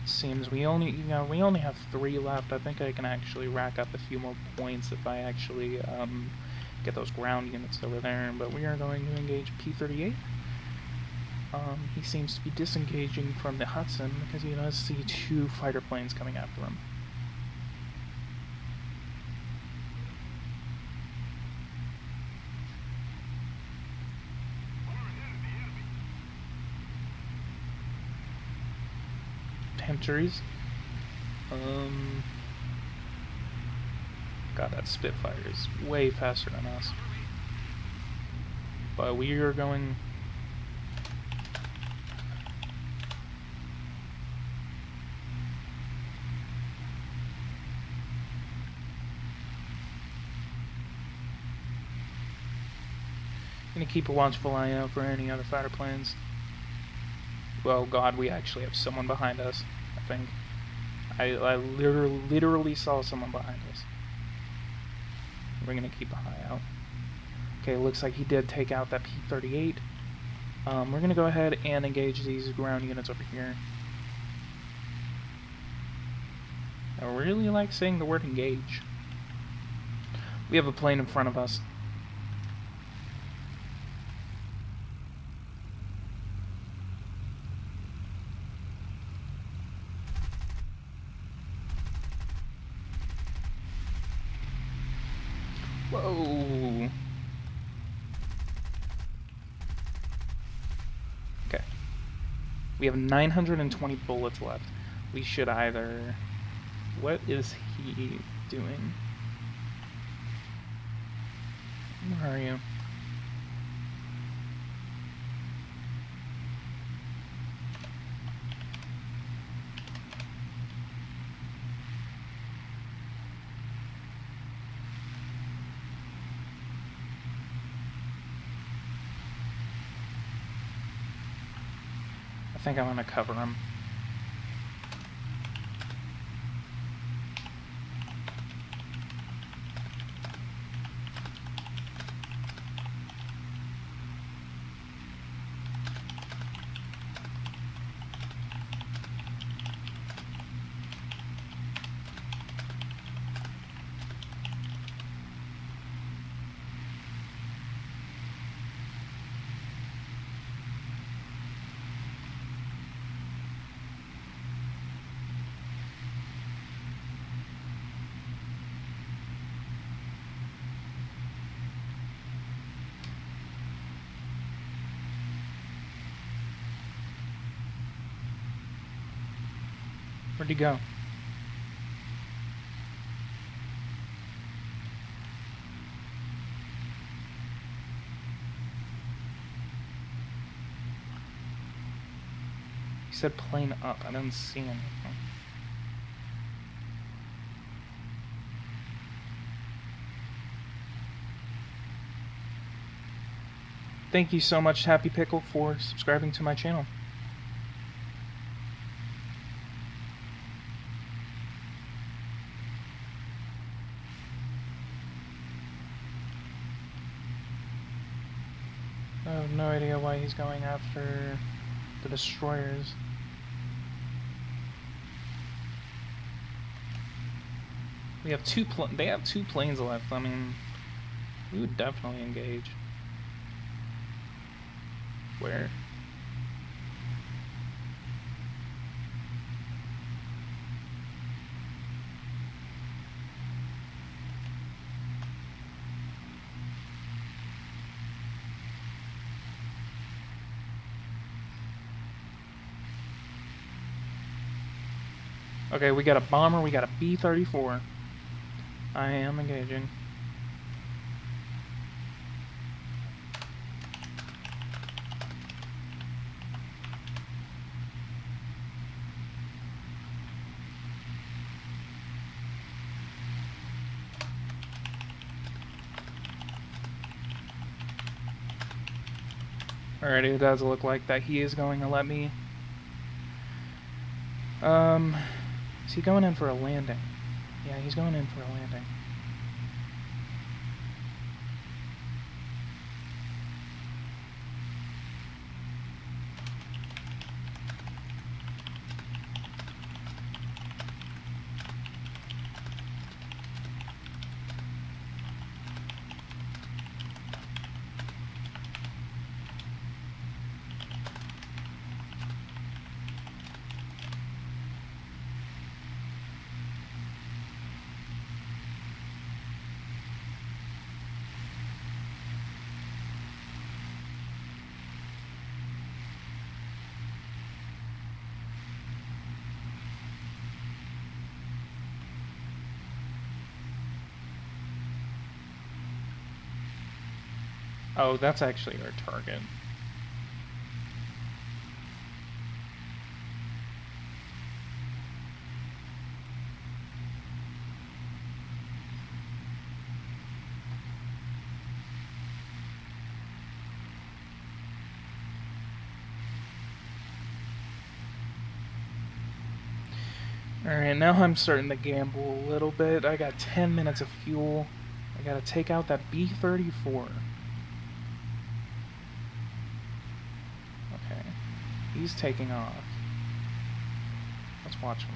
Seems we only have 3 left. I think I can actually rack up a few more points if I actually get those ground units over there. But we are going to engage P-38. He seems to be disengaging from the Hudson because he does see 2 fighter planes coming after him. entries. God, that Spitfire is way faster than us. But we are going... Gonna keep a watchful eye out for any other fighter planes. Well, God, we actually have someone behind us, I think. I literally saw someone behind us. We're gonna keep an eye out. Okay, looks like he did take out that P-38. We're gonna go ahead and engage these ground units over here. I really like saying the word engage. We have a plane in front of us. Whoa! Okay. We have 920 bullets left. We should either... What is he doing? Where are you? I think I'm gonna cover him. Where'd he go? He said plane up. I didn't see anything. Thank you so much, Happy Pickle, for subscribing to my channel. I have no idea why he's going after the destroyers. We have they have two planes left. I mean, we would definitely engage. Where? Okay, we got a bomber, we got a B-34. I am engaging. Alrighty, it does look like that he is going to let me. Is he going in for a landing? Yeah, he's going in for a landing. Oh, that's actually our target. Alright, now I'm starting to gamble a little bit. I got 10 minutes of fuel. I gotta take out that B-34. Okay. He's taking off. Let's watch him.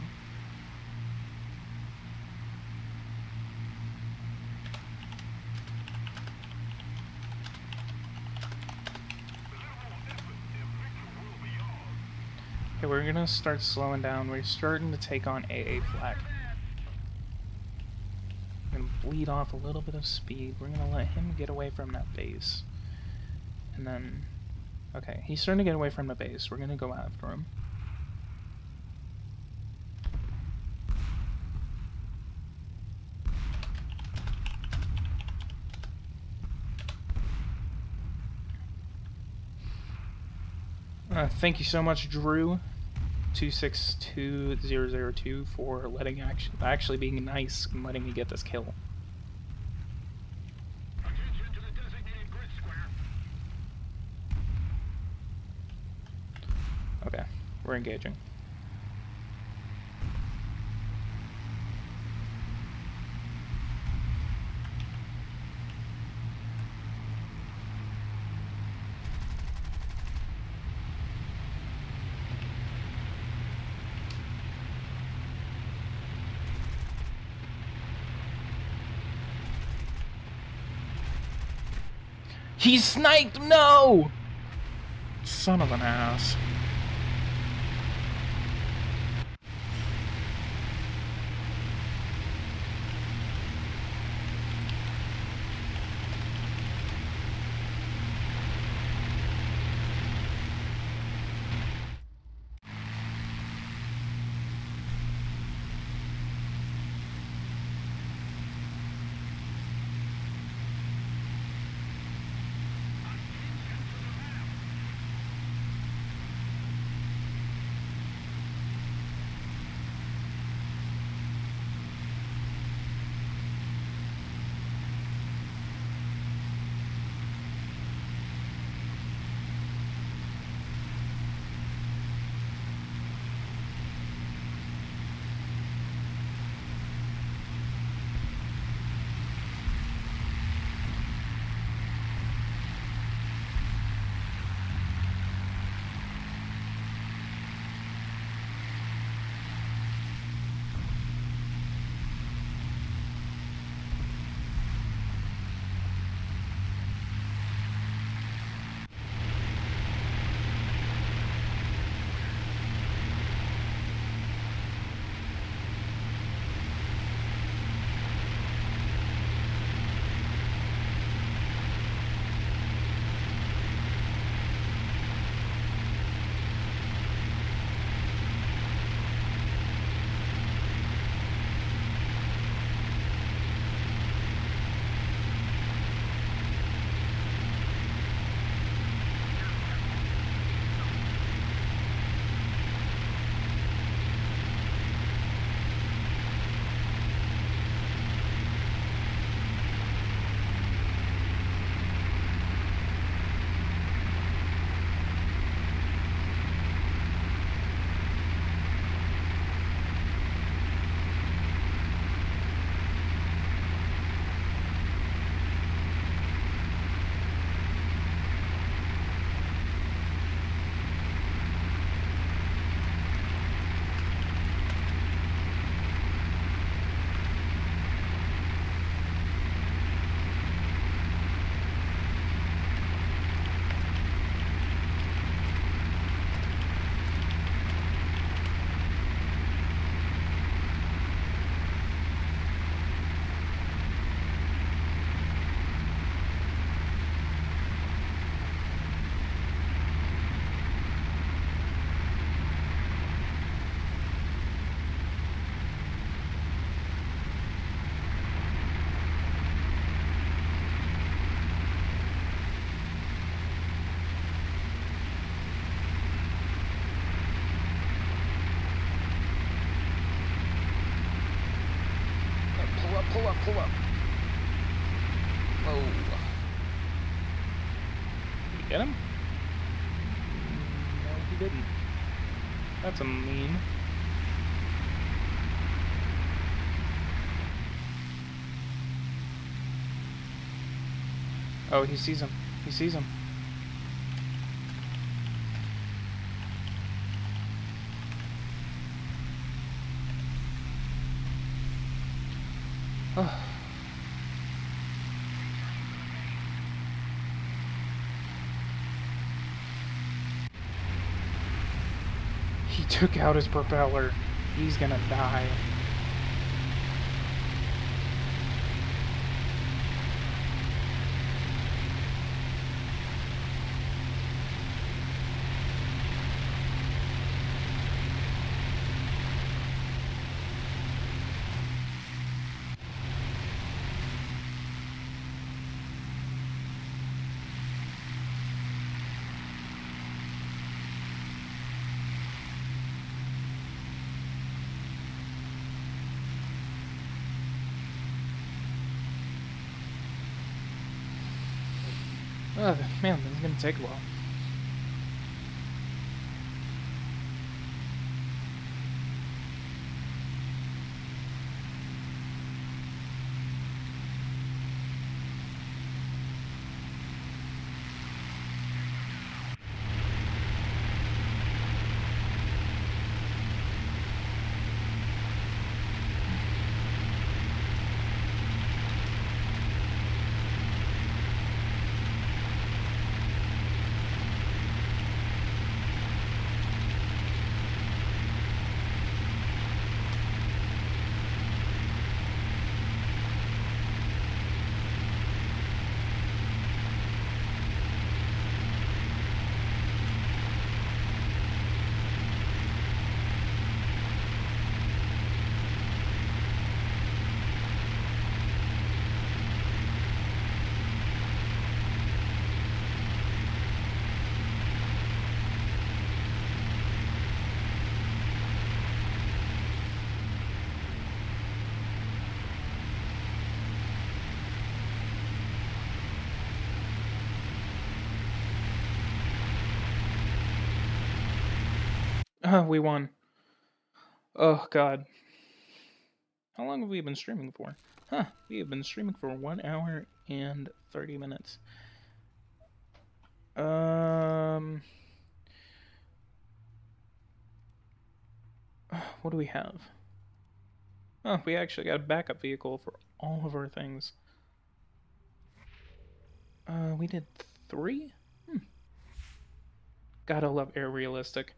Okay, we're gonna start slowing down. We're starting to take on AA flag. We're gonna bleed off a little bit of speed. We're gonna let him get away from that base. And then... Okay, he's starting to get away from the base. We're gonna go after him. Thank you so much, Drew. 262002 for letting actually being nice and letting me get this kill. Attention to the designated grid square. Okay, we're engaging. He sniped! No! Son of an ass. Pull up. Whoa. Did he get him? No, he didn't. That's a mean. Oh, he sees him. He sees him. Oh. He took out his propeller. He's gonna die. Oh, man, this is gonna take a while. We won. Oh, God. How long have we been streaming for? Huh, we have been streaming for 1 hour and 30 minutes. What do we have? Oh, we actually got a backup vehicle for all of our things. We did 3? Gotta love Air Realistic.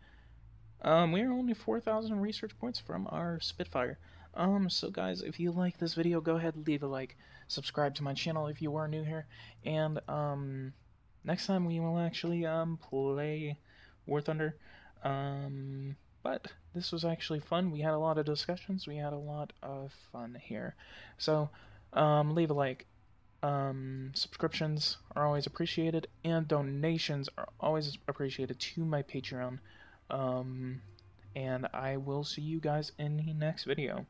We are only 4,000 research points from our Spitfire. So guys, if you like this video, go ahead and leave a like. Subscribe to my channel if you are new here. And, next time we will actually, play War Thunder. But this was actually fun. We had a lot of discussions. We had a lot of fun here. So, leave a like. Subscriptions are always appreciated, and donations are always appreciated to my Patreon. And I will see you guys in the next video.